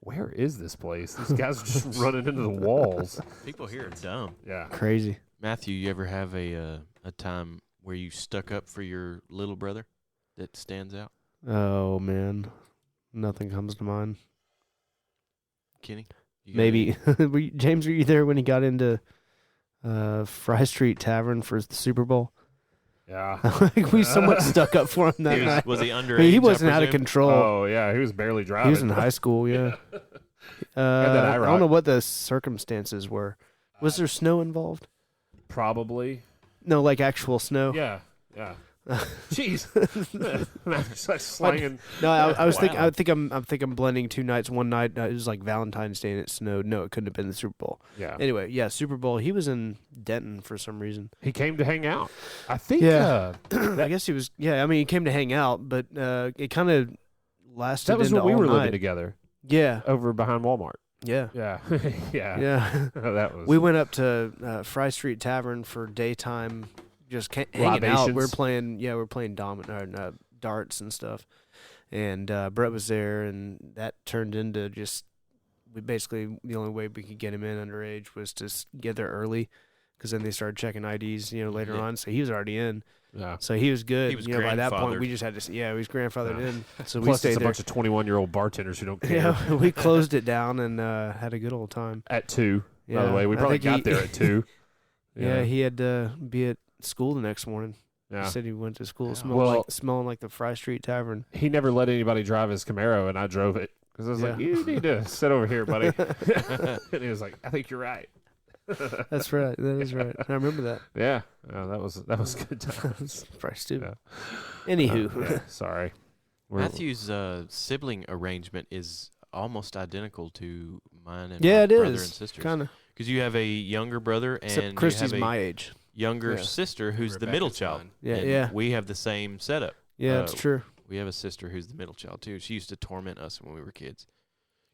where is this place? These guys are just running into the walls. People here are dumb. Yeah. Crazy. Matthew, you ever have a time where you stuck up for your little brother that stands out? Oh, man. Nothing comes to mind. Kenny? You got Maybe. James, were you there when he got into Fry Street Tavern for the Super Bowl? Yeah. Like we somewhat stuck up for him that night. Was he I underage? mean, he I wasn't out of presume? control. Oh yeah, he was barely driving. He was in high school. Yeah. that I IROC. don't know what the circumstances were. Was there snow involved? Probably. No, like actual snow. Yeah. Yeah. Jeez. Just like slanging. No, I was thinking. Wow. I'm thinking blending two nights. One night it was like Valentine's Day and it snowed. No, it couldn't have been the Super Bowl. Yeah. Anyway, yeah, Super Bowl. He was in Denton for some reason. He came to hang out. I think. Yeah. I guess he was. Yeah, I mean, he came to hang out, but it kind of lasted. That was into when we all were night. living together Yeah, over behind Walmart. yeah, Yeah. Yeah. yeah. That was. We went up to Fry Street Tavern for daytime, just hanging out. Libations. We're playing darts and stuff. And Brett was there, and that turned into just we basically the only way we could get him in underage was to get there early, because then they started checking IDs, later Yeah. on. So he was already in. Yeah. So he was good. He was by that point, grandfathered. we just had to. He was grandfathered Yeah. in. So we Plus, stayed it's a there. bunch of 21-year-old bartenders who don't care. Yeah, we closed it down and had a good old time. At 2, by Yeah, the way, we I probably think got there at 2. Yeah, he had to be at school the next morning. Yeah. He said he went to school Well- smelling like the Fry Street Tavern. He never let anybody drive his Camaro, and I drove it because I was like, Yeah. "You need to sit over here, buddy." And he was like, "I think you're right." That's right. That is right. I remember that. Yeah, that was good times. Fry stupid. Yeah. Anywho, Yeah, sorry. We're- Matthew's sibling arrangement is almost identical to mine and yeah, my it brother and is sisters. kind of. Because you have a younger brother and Except you Christy's have a my age. younger Yeah. sister who's the Rebecca's middle child. mine. Yeah, And yeah, We have the same setup. yeah. That's true. We have a sister who's the middle child too. She used to torment us when we were kids.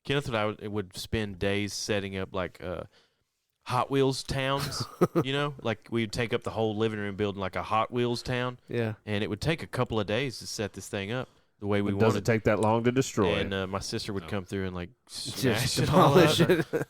Kenneth and I would spend days setting up like Hot Wheels towns. Like we'd take up the whole living room building like a Hot Wheels town, Yeah. and it would take a couple of days to set this thing up the way we it doesn't wanted. take that long to destroy. And my sister would No. come through and like Just smash it all demolish up. it.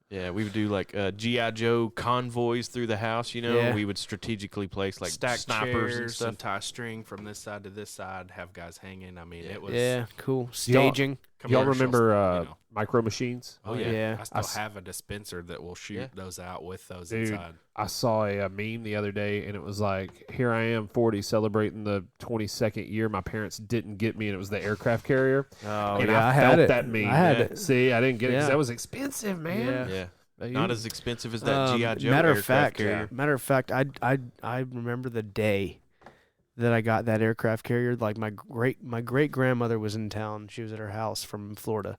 Yeah, we would do like G.I. Joe convoys through the house. Yeah. We would strategically place like Stack snipers and chairs stuff. and tie string from this side to this side. Have guys hanging. I mean, it was Yeah, cool. Y'all- Staging. Y'all commercials, remember you know. Micro Machines? Oh yeah. Yeah. I I still have a dispenser that will shoot Yeah. those out with those Dude. inside. I saw a meme the other day, and it was like, "Here I am, 40, celebrating the 22nd year my parents didn't get me," and it was the aircraft carrier. Oh and yeah, I had felt it. that meme. I had Yeah. it. See, I didn't get it because Yeah. that was expensive, man. Yeah. Yeah. You- Not as expensive as that G.I. Joe matter of aircraft fact, carrier. matter of fact, I remember the day that I got that aircraft carrier. Like my great grandmother was in town. She was at her house from Florida,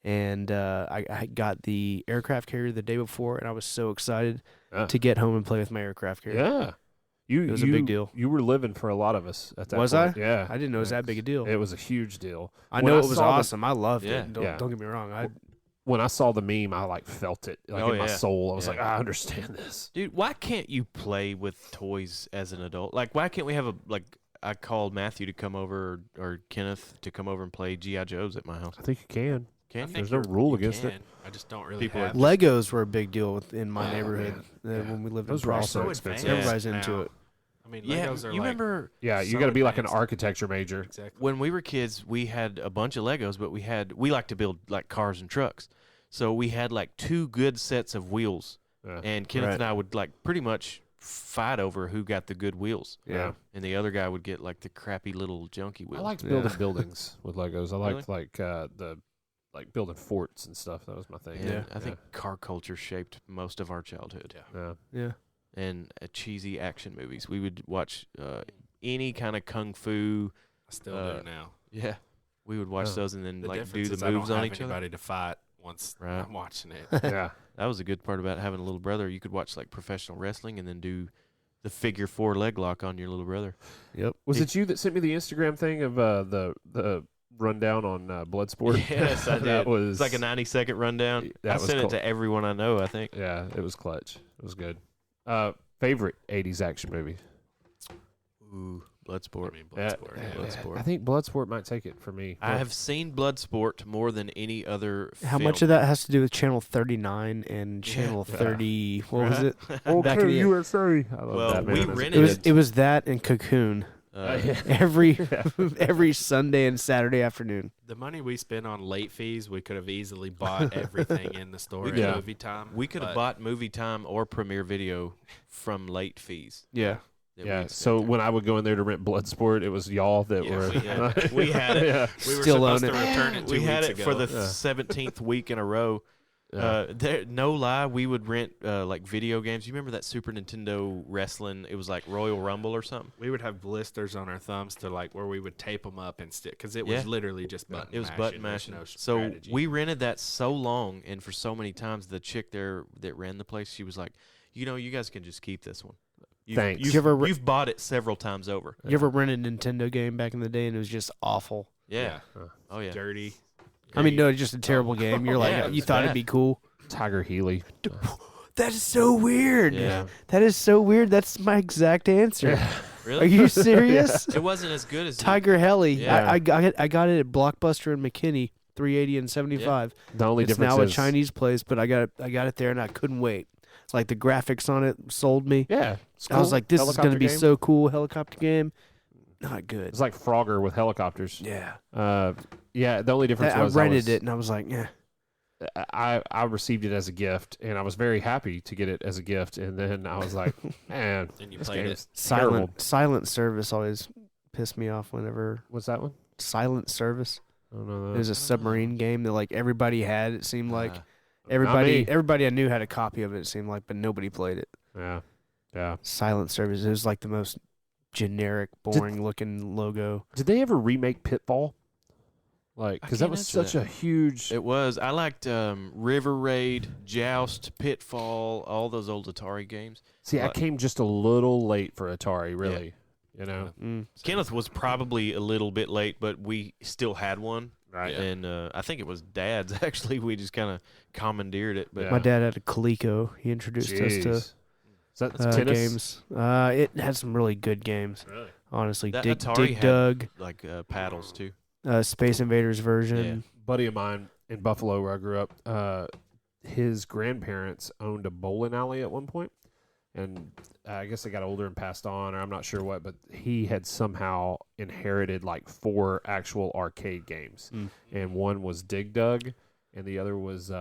and I got the aircraft carrier the day before, and I was so excited Yeah. to get home and play with my aircraft carrier. Yeah. It was a big deal. You were living for a lot of us at that Was point. I? Yeah. I didn't know it was that big a deal. It was a huge deal. I when know I it was saw the- awesome. I loved Yeah. it. Don't, Yeah. don't get me wrong. When I saw the meme, I felt it in my yeah. soul. I was Yeah. like, I understand this. Dude, why can't you play with toys as an adult? Like, why can't we have I called Matthew to come over or Kenneth to come over and play G.I. Joes at my house. I think you can. Can I you? think There's no you're- rule you against it. can. I just don't really People have. Legos were a big deal in my Oh, neighborhood man. Yeah. when we lived Those in were Prosper. also so expensive. advanced Everybody's into now. it. I mean, Yeah, Legos are you like remember Yeah, you so got to be like an advanced. architecture major. Exactly. when we were kids, we had a bunch of Legos, but we like to build like cars and trucks. So we had like 2 good sets of wheels, Yeah. and Kenneth Right. and I would like pretty much fight over who got the good wheels, Yeah. and the other guy would get like the crappy little junky wheels. I liked Yeah. building buildings with Legos. I Really? liked the building forts and stuff. That was my thing. And Yeah. I think car culture shaped most of our childhood. Yeah. Yeah. And cheesy action movies. We would watch any kind of kung fu. I still do now. Yeah, we would watch Oh. those and then The like do difference the is I don't moves on have each other. anybody to fight once Right. I'm watching it. Yeah. That was a good part about having a little brother. You could watch like professional wrestling and then do the figure 4 leg lock on your little brother. Yep. Was it you that sent me the Instagram thing of the rundown on Bloodsport? Yes, I did. That was It's like a 90-second rundown. That I was sent cool. it to everyone I know, I think. Yeah, it was clutch. It was good. Favorite 80s action movie? Ooh, I Bloodsport. mean, Bloodsport. yeah. Bloodsport. I think Bloodsport might take it for me. I have seen Bloodsport more than any other How film. much of that has to do with Channel 39 and Channel Yeah. 30? What was Right? it? Back in the- USA. I love Well, that, man. we As a rented It was kid. it was that and Cocoon Yeah. every Sunday and Saturday afternoon. The money we spent on late fees, we could have easily bought everything in the store at Yeah. movie time. We could have but bought Movie Time or Premiere Video from late fees. Yeah. that Yeah. we'd So spent when I would go in there to rent Bloodsport, it was y'all that Yeah, were. we had it. Yeah. We were Still own supposed to it. return it 2 We weeks had it ago. for the Yeah. 17th week in a row. No lie, we would rent like video games. You remember that Super Nintendo wrestling? It was like Royal Rumble or something. We would have blisters on our thumbs to like where we would tape them up and stick because it was Yeah. literally just button. It was mashing. button There's mashing. no So strategy. we rented that so long, and for so many times, the chick there that ran the place, she was like, you guys can just keep this one. Thanks. You've bought it several times over. You ever rented a Nintendo game back in the day and it was just awful? Yeah. Oh yeah. dirty. I mean, no, it's just a terrible game. You're like, Yeah, you it's thought it'd bad. be cool. Tiger Healy. That is so weird. Yeah. That is so weird. That's my exact answer. Really? Are you serious? It wasn't as good as Tiger Heli. Yeah. I got it at Blockbuster in McKinney, 380 and 75. The only It's difference now a is Chinese place, but I got it there and I couldn't wait. Like the graphics on it sold me. Yeah. It's I was cool. like, this is going to Helicopter be game. so cool. Helicopter game. Not good. It's like Frogger with helicopters. Yeah. Yeah. The only difference I was rented it and I was like, yeah. I received it as a gift, and I was very happy to get it as a gift. And then I was like, man, And you this played game's it. terrible. Silent service always pissed me off whenever What's that one? Silent service. I don't know. It was a submarine game that like everybody had. It seemed like me. everybody I knew had a copy of it. It seemed like, but nobody played it. Yeah. Yeah. Silent service. It was like the most generic, boring looking logo. Did they ever remake Pitfall? Like, because that can't was answer such a huge. It was. I liked River Raid, Joust, Pitfall, all those old Atari games. See, I What? came just a little late for Atari, really. You know? Mm. Kenneth was probably a little bit late, but we still had one. Right. And I think it was Dad's, actually. We just kind of commandeered it. But Yeah. My dad had a Coleco. He introduced us Jeez. to Is that tennis? games. It had some really good games. Really? Honestly, That Dig Atari had- Dug, like paddles, too. Space Invaders version. Buddy of mine in Buffalo, where I grew up, his grandparents owned a bowling alley at one point, and I guess they got older and passed on, or I'm not sure what, but he had somehow inherited like 4 actual arcade games, and one was Dig Dug, and the other was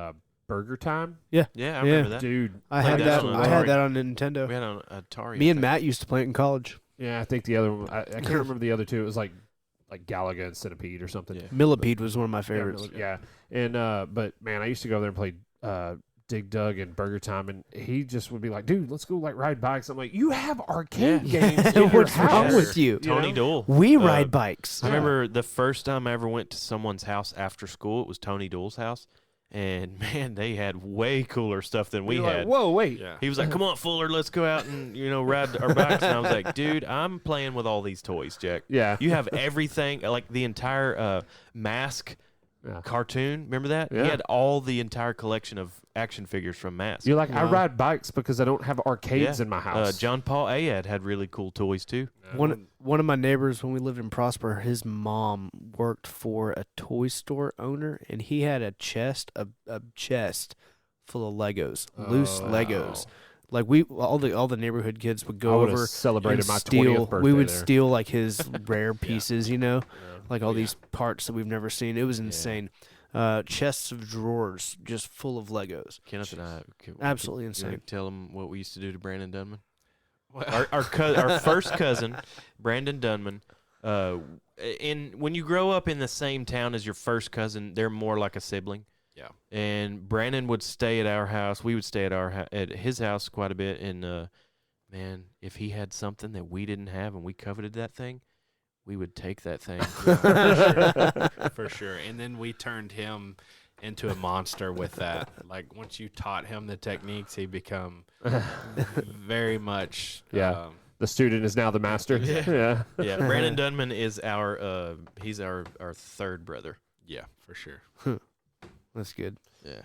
Burger Time. Yeah, I remember that. Dude, I Played had that that. on I had Atari. that on Nintendo. We had an Atari. Me and I think. Matt used to play it in college. yeah, I think the other one, I can't remember the other two. It was like Galaga and Centipede or something. Yeah. Millipede was one of my Yeah, favorites. yeah. And but man, I used to go there and play Dig Dug and Burger Time, and he just would be like, "Dude, let's go like ride bikes." I'm like, "You have arcade games in your What's wrong house." with you? Tony Dool. We Uh, ride bikes. I remember the first time I ever went to someone's house after school. It was Tony Dool's house, and man, they had way cooler stuff than we You're like, had. whoa, wait. Yeah. He was like, "Come on, Fuller, let's go out and ride our bikes." And I was like, "Dude, I'm playing with all these toys, Jack. Yeah. You have everything, like the entire Mask Yeah. cartoon. Remember that? Yeah. He had all the entire collection of action figures from Mask. You're like, I Wow. ride bikes because I don't have arcades Yeah. in my house. John Paul Ayad had really cool toys too. One of my neighbors when we lived in Prosper, his mom worked for a toy store owner, and he had a chest full of Legos, loose Oh, Legos. Like all the neighborhood kids would I go would have over celebrated and my steal. 20th birthday We would there. steal like his rare pieces, Yeah. like all these parts that we've never seen. It was insane. Chests of drawers just full of Legos. Kenneth and I Absolutely you insane. wanna tell him what we used to do to Brandon Dunman. Well, Our first cousin, Brandon Dunman. When you grow up in the same town as your first cousin, they're more like a sibling. Yeah. And Brandon would stay at our house. We would stay at at his house quite a bit. And man, if he had something that we didn't have and we coveted that thing, we would take that thing. for sure. And then we turned him into a monster with that. Like once you taught him the techniques, he become very much Yeah. The student is now the master. Yeah. Yeah, Brandon Dunman is he's our third brother. yeah, for sure. That's good. Yeah.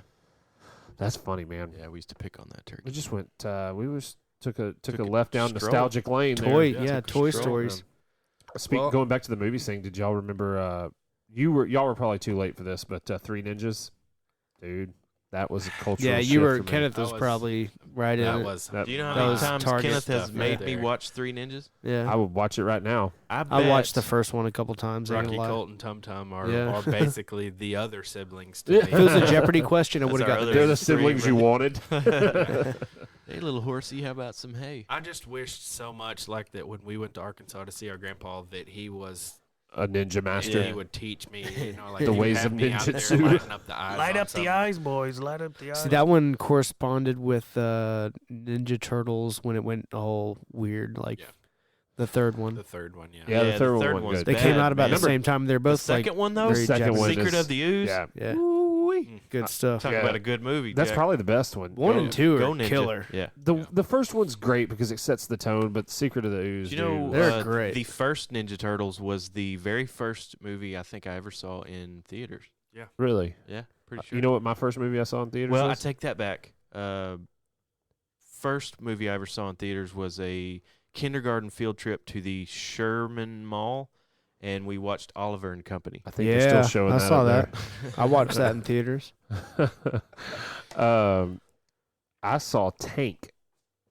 That's funny, man. Yeah, we used to pick on that turkey. We just went. Took a Took a left down stroll. nostalgic lane. Toy, there. yeah, took a Toy stroll. Stories. Going back to the movies thing, did y'all remember? Y'all were probably too late for this, but Three Ninjas, dude, that was a cultural. Yeah, you shift were. for me. Kenneth That was was- probably right in That it. was That- Do you know That how many was times Target Kenneth has stuff made right me there. watch Three Ninjas? Yeah, I would watch it right now. I watched the first one a couple times. ain't Rocky, gonna lie. Colt, and Tum Tum are, Yeah. are basically the other siblings to Yeah. me. If it was a Jeopardy question, I That's would have our got the other- They're the three, siblings you right? wanted. Hey, little horsey, how about some hay? I just wished so much like that when we went to Arkansas to see our grandpa that he was A ninja master. he would teach me, like The he would ways have of me out there ninjutsu. lighting up the eyes. Light on up the something. eyes, boys. Light up the eyes. See, that one corresponded with Ninja Turtles when it went all weird, like Yeah. the third one. The third one, yeah. Yeah, the third one went was good. They bad, came out about man. the same time. They're The both like second one, though? very Second Japanese. one Secret is- of the Ooze? Yeah, Yeah, Mm. good stuff. Talk Yeah. about a good movie. that's Jack. probably the best one. One and two Go are Ninja. killer. Yeah. The first one's great because it sets the tone, but Secret of the Ooze, You know, dude, They're great. The first Ninja Turtles was the very first movie I think I ever saw in theaters. really. Yeah, pretty sure. You know what my first movie I saw in theaters well, I was? take that back. First movie I ever saw in theaters was a kindergarten field trip to the Sherman Mall, and we watched Oliver and Company. I think they're still showing I that. saw up that. I watched that in theaters. there. I saw Tank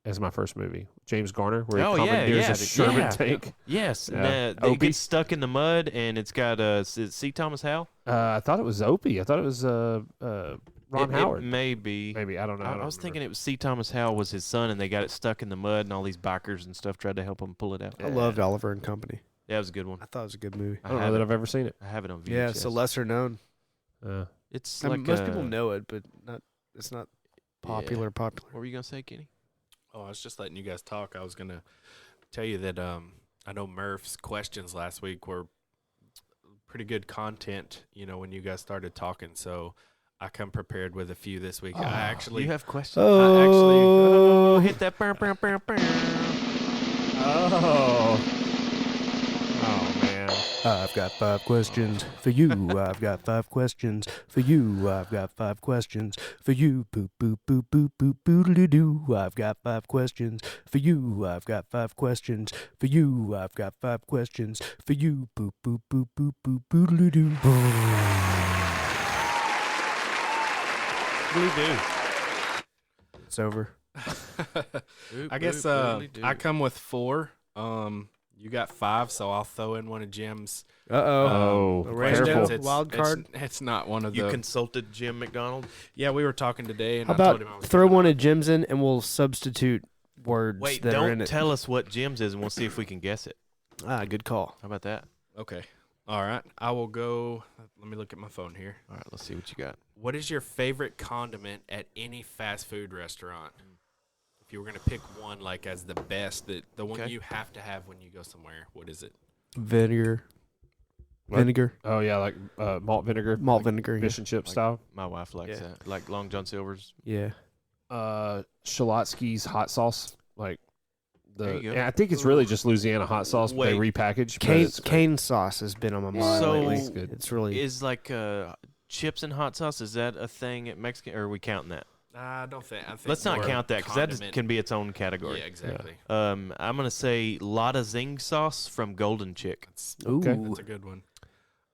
as my first movie. James Garner, where Oh, he yeah, commandeers yeah, a Sherman yeah. tank. Yes, Yeah. and, it Opie? gets stuck in the mud, and it's got C. Thomas Howell. I thought it was Opie. I thought it was Ron Howard. It may be. Maybe, I don't know. I was thinking it was C. Thomas Howell was his son, and they got it stuck in the mud, and all these bikers and stuff tried to help him pull it out. I loved Oliver and Company. Yeah, it was a good one. I thought it was a good movie. I don't know that I've ever seen it. I have it on VHS. Yeah, it's a lesser known. It's I like mean, most people know it, but not. It's not popular. Popular. What were you gonna say, Kenny? Oh, I was just letting you guys talk. I was gonna tell you that I know Murph's questions last week were pretty good content. When you guys started talking, so I come prepared with a few this week. I actually You have questions? Oh, hit that. Oh man. I've got 5 questions for you. I've got 5 questions for you. I've got 5 questions for you. Boop boop boop boop boop boodly doo. I've got 5 questions for you. I've got 5 questions for you. I've got 5 questions for you. Boop boop boop boop boop boodly doo. It's over. I guess I come with 4. You got 5, so I'll throw in one of Jim's. Oh, random careful. wild card. It's not one of You the. consulted Jim McDonald? Yeah, we were talking today, and How I told about him I was throw giving one up. of Jim's in and we'll substitute words Wait, that are in don't it. tell us what Jim's is, and we'll see if we can guess it. Good call. How about that? Okay. All right. I will go. Let me look at my phone here. All right, let's see what you got. What is your favorite condiment at any fast food restaurant? If you were going to pick one, like as the best, the one Okay. you have to have when you go somewhere, what is it? Vinegar. What? Vinegar. Oh yeah, like malt vinegar, Malt like vinegar. fish and chip Like- style. My wife likes Yeah. that. Like Long John Silver's. Yeah. Shalotsky's hot sauce, like There you go. I think it's really just Louisiana hot sauce, but they Wait. repackage. but Cane, it's- cane sauce has been on my mind So- lately. It's good. It's really Is like chips and hot sauce, is that a thing at Mexican, or are we counting that? I don't think. I think Let's not more count that, because that condiment. can be its own category. Yeah, exactly. I'm going to say Lotta Zing sauce from Golden Chick. Ooh. That's a good one.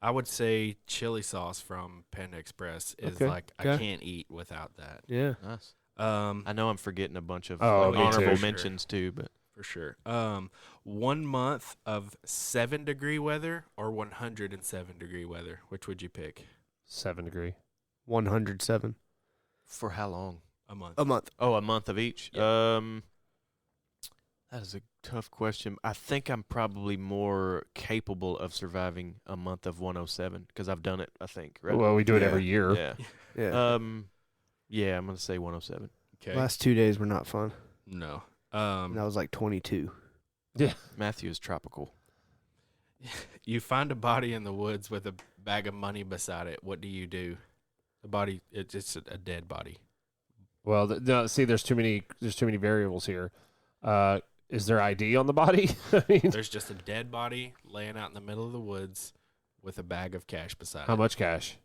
I would say chili sauce from Panda Express is Okay. like I Okay. can't eat without that. Yeah. Nice. I I know I'm forgetting a bunch of Oh, me honorable too. mentions too, but for sure. 1 month of 7-degree weather or 107-degree weather. Which would you pick? 7 degree. 107. for how long? A month. A month. Oh, a month of each. Yeah. That is a tough question. I think I'm probably more capable of surviving a month of 107 because I've done it. I think. Right? Well, we do it Yeah. every year. Yeah. Yeah. Yeah, I'm gonna say 107. Okay. Last 2 days were not fun. No. And that was like 22. Matthew is tropical. You find a body in the woods with a bag of money beside it. What do you do? The body, it's a dead body. Well, no, see, there's too many variables here. Is there ID on the body? I mean, There's just a dead body laying out in the middle of the woods with a bag of cash beside how it. much cash?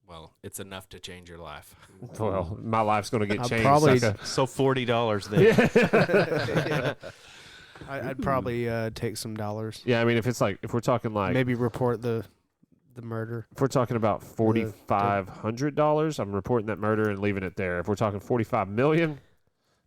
Well, it's enough to change your life. Well, my life's gonna get I'll changed. probably- sucker. So $40 then. I'd probably take some dollars. Yeah, I mean, if we're talking like Maybe report the murder. if we're talking about $4,500, I'm reporting that murder and leaving it there. If we're talking $45 million,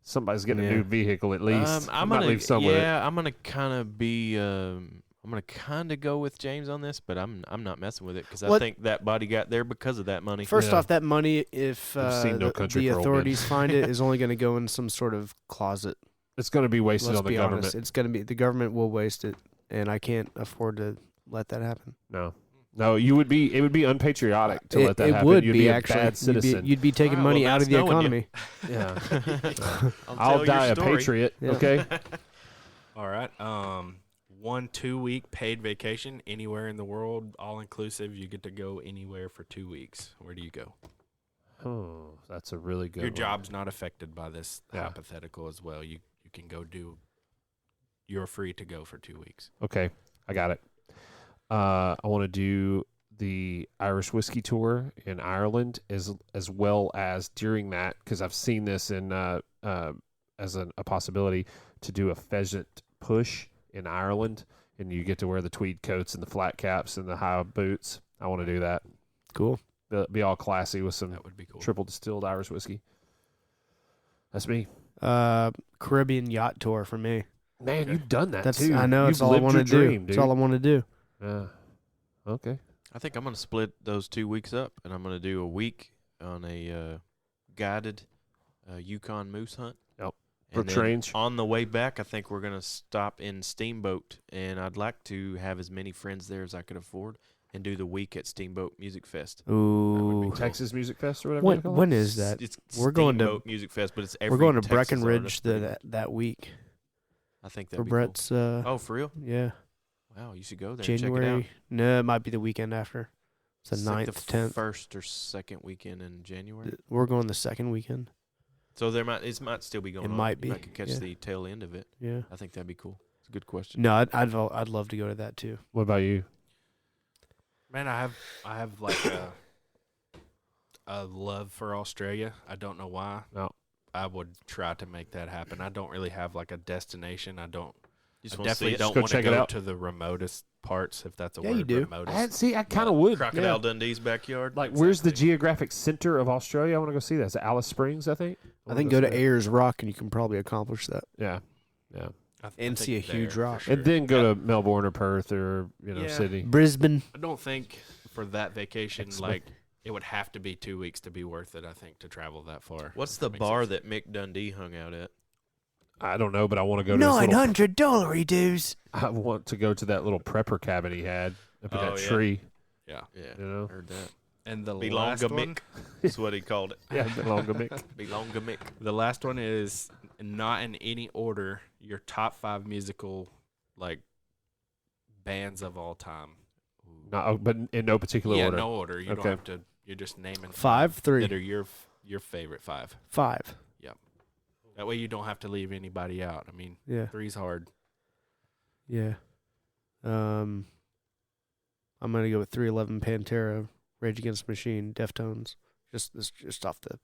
somebody's getting a Yeah. new vehicle at least. I'm might gonna leave some with it. I'm gonna kind of be a I'm gonna kind of go with James on this, but I'm not messing with it because I What- think that body got there because of that money. First Yeah. off, that money, if I've seen No Country the for Old Men. authorities find it, is only going to go in some sort of closet. It's going to be wasted Let's on the be government. honest. It's going to be the government will waste it, and I can't afford to let that happen. No, it would be unpatriotic to let that it happen. would You'd be a actually. bad citizen. You'd be taking All right, money well, out of that's the knowing you. economy. Yeah, I'll I'll die a patriot. Yeah. Okay. All right. 1 2-week paid vacation anywhere in the world, all inclusive. You get to go anywhere for 2 weeks. Where do you go? Oh, that's a really good. Your one. job's not affected by this Yeah. hypothetical as well. You can go do. You're free to go for 2 weeks. Okay, I got it. I want to do the Irish whiskey tour in Ireland as well as during that, because I've seen this in as a possibility to do a pheasant push in Ireland, and you get to wear the tweed coats and the flat caps and the high boots. I want to do that. Cool. Be all classy with some That would be cool. triple distilled Irish whiskey. That's me. Caribbean yacht tour for me. Man, Okay. you've done that That's too. I know. You've It's all I lived want your to do. dream, It's dude. all I want to do. Yeah. Okay. I think I'm gonna split those 2 weeks up, and I'm gonna do a week on a guided Yukon moose hunt. Yep. And For then trains. on the way back, I think we're gonna stop in Steamboat, and I'd like to have as many friends there as I could afford, and do the week at Steamboat Music Fest. Ooh. Texas Music Fest or whatever. When, they call when it? is that? It's We're going to- Steamboat Music Fest, but it's every We're going to Texas Breckenridge artist pretty much. that week I think for that'd be cool. Brett's. Oh, for real? Yeah. Wow, you should go there and check it out. January. No, it might be the weekend after. It's the It's like 9th, 10th. first or second weekend in January. We're going the second weekend. So it might still be going on. might You be, might could catch yeah. the tail end of it. Yeah. I think that'd be cool. It's a good question. No, I'd love to go to that too. What about you? Man, I have like a love for Australia. I don't know why. No. I would try to make that happen. I don't really have like a destination. I Just I wanna see definitely it. don't go want to check it go out. to the remotest parts, if that's a Yeah, word. you do. Remotest. I kind of would. Crocodile yeah. Dundee's backyard. Like, where's the geographic center of Australia? I want to go see that. Is it Alice Springs, I think? I think go to Ayers Rock and you can probably accomplish that. Yeah. Yeah. I and think see a there, huge for rock. sure. And then go to Melbourne or Perth or, Yeah. Sydney. Brisbane. I don't think for that vacation, Excellent. like it would have to be 2 weeks to be worth it. I think to travel that far. What's If the that makes bar sense. that Mick Dundee hung out at? I don't know, but I want to go to this little, $900 dues. I want to go to that little prepper cabin he had up in Oh, that yeah. tree, Yeah, Yeah, heard that. and the last Belonga one, Mick. That's what he called it. Yeah, Belonga Belonga Mick. the last one is not in any order. Your top 5 musical like bands of all time. No, but in no particular Yeah, order. no order. You Okay. don't have to. You're just naming 5, 3, that are your favorite 5. 5. That way you don't have to leave anybody out. I mean, Yeah. 3's hard. Yeah. I'm gonna go with 311 Pantera, Rage Against the Machine, Deftones. Just off the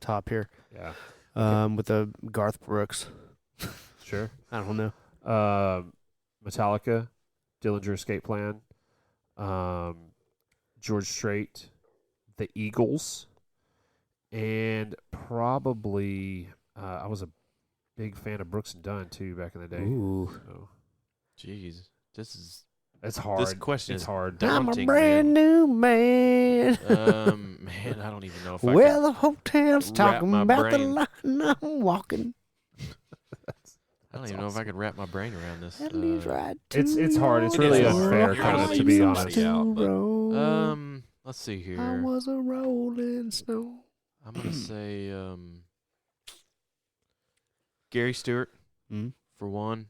top here. Yeah, With the Garth Brooks. sure. I don't know. Metallica, Dillinger Escape Plan, George Strait, the Eagles, and probably I was a big fan of Brooks and Dunn too back in the day. Ooh. So Jeez, it's hard. this question it's is hard. I'm a daunting, brand new man. Man, I don't even know if I Well, can. the hotel's wrap talking my about the brain. line I'm walking. I don't even know if I could wrap my brain around this. That leads right to it's hard. It's your really door. unfair, You're kind gonna of, leave to be somebody honest. out, but- roll. Let's see I here. was a rolling snow. I'm gonna say Gary Stewart Mm. for one.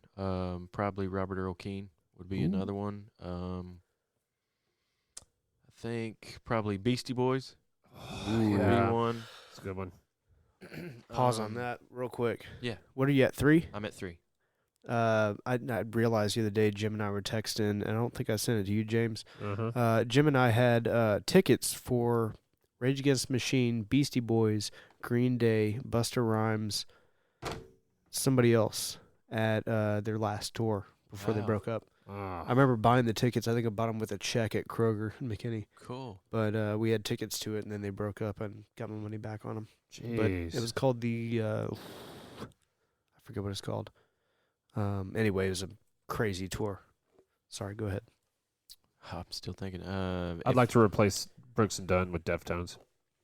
Probably Robert Earl Keen would be Ooh. another one. I think probably Beastie Boys would yeah. be one. It's a good one. Pause on that real quick. Yeah. What are you at, 3? I'm at 3. I realized the other day Jim and I were texting, and I don't think I sent it to you, James. Uh-huh. Jim and I had tickets for Rage Against the Machine, Beastie Boys, Green Day, Busta Rhymes, somebody else at their last tour before they Wow. broke up. Ah. I remember buying the tickets. I think I bought them with a check at Kroger in McKinney. Cool. But we had tickets to it, and then they broke up and got my money back on them. But Jeez. it was called the I forget what it's called. Anyway, it was a crazy tour. Sorry, go ahead. I'm still thinking. I'd like to replace Brooks and Dunn with Deftones.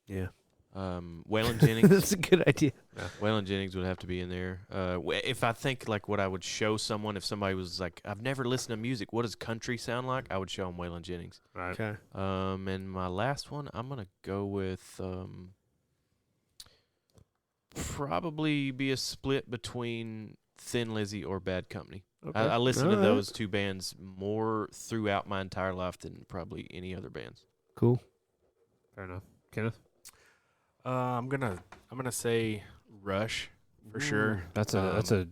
Yeah. Waylon Jennings. That's a good idea. Waylon Jennings would have to be in there. If I think like what I would show someone if somebody was like, I've never listened to music. What does country sound like? I would show them Waylon Jennings. Right. Okay. And my last one, I'm gonna go with probably be a split between Thin Lizzy or Bad Company. Okay. I listen to All right. those two bands more throughout my entire life than probably any other bands. Cool. Fair enough. Kenneth? I'm gonna say Rush for sure. That's a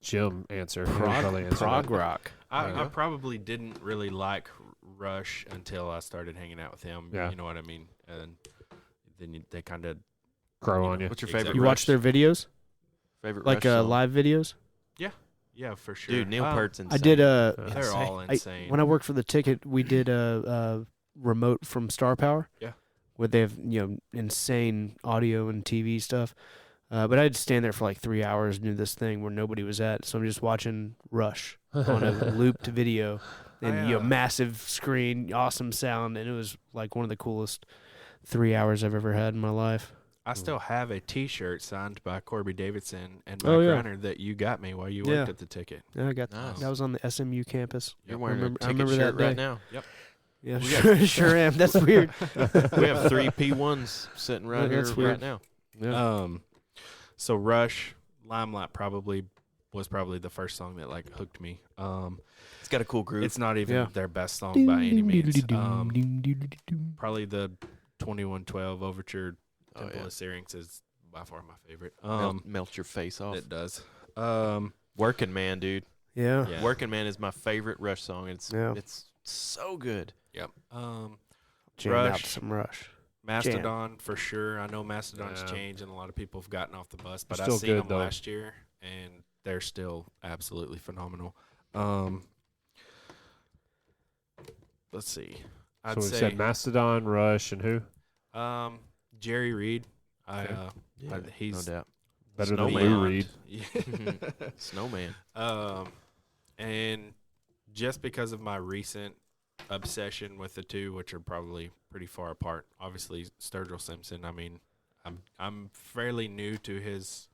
Jim answer. Prog rock. Yeah. I probably didn't really like Rush until I started hanging out with him. Yeah. You know what I mean? And then they kind of Grow on you. What's your Exactly. favorite? You Rush? watch their videos, Favorite like Rush song? live videos? yeah, for sure. Dude, Neil Peart's insane. I did They're all insane. when I worked for the Ticket, we did a remote from Star Power. Yeah. Where they have insane audio and TV stuff. But I'd stand there for like 3 hours and do this thing where nobody was at. So I'm just watching Rush on a looped video, and massive screen, awesome sound, and it was like one of the coolest 3 hours I've ever had in my life. I still have a T-shirt signed by Corby Davidson and Oh, Mike yeah. Reiner that you got me while you Yeah. worked at the Ticket. Yeah, I got Nice. that was on the SMU campus. You're Yep. wearing I a remember ticket shirt that right day. now. Yeah, We got- sure am. That's weird. We have 3 P1s sitting right Yeah, here that's weird. right now. Yeah. So Rush, Limelight was probably the first song that like hooked me. It's got a cool groove. It's not even Yeah. their best song by any means. Probably the 2112 Overture, Oh, Temple yeah. of Syrinx is by far my favorite. Melt your face off. It does. Working Man, dude. Yeah. Yeah. Working Man is my favorite Rush song. It's Yeah. it's so good. Yep. Jam out Rush. to some Rush. Mastodon for sure. I know Mastodon's Yeah. changed and a lot of people have gotten off the bus, but They're I still seen good, them though. last year and they're still absolutely phenomenal. Let's see. I'd So we say said Mastodon, Rush, and who? Jerry Reed. Okay. Yeah, he's no doubt. Better than Snowman. Lou Reed. Yeah. Snowman. And just because of my recent obsession with the two, which are probably pretty far apart, obviously Sturgill Simpson. I mean, I'm fairly new to his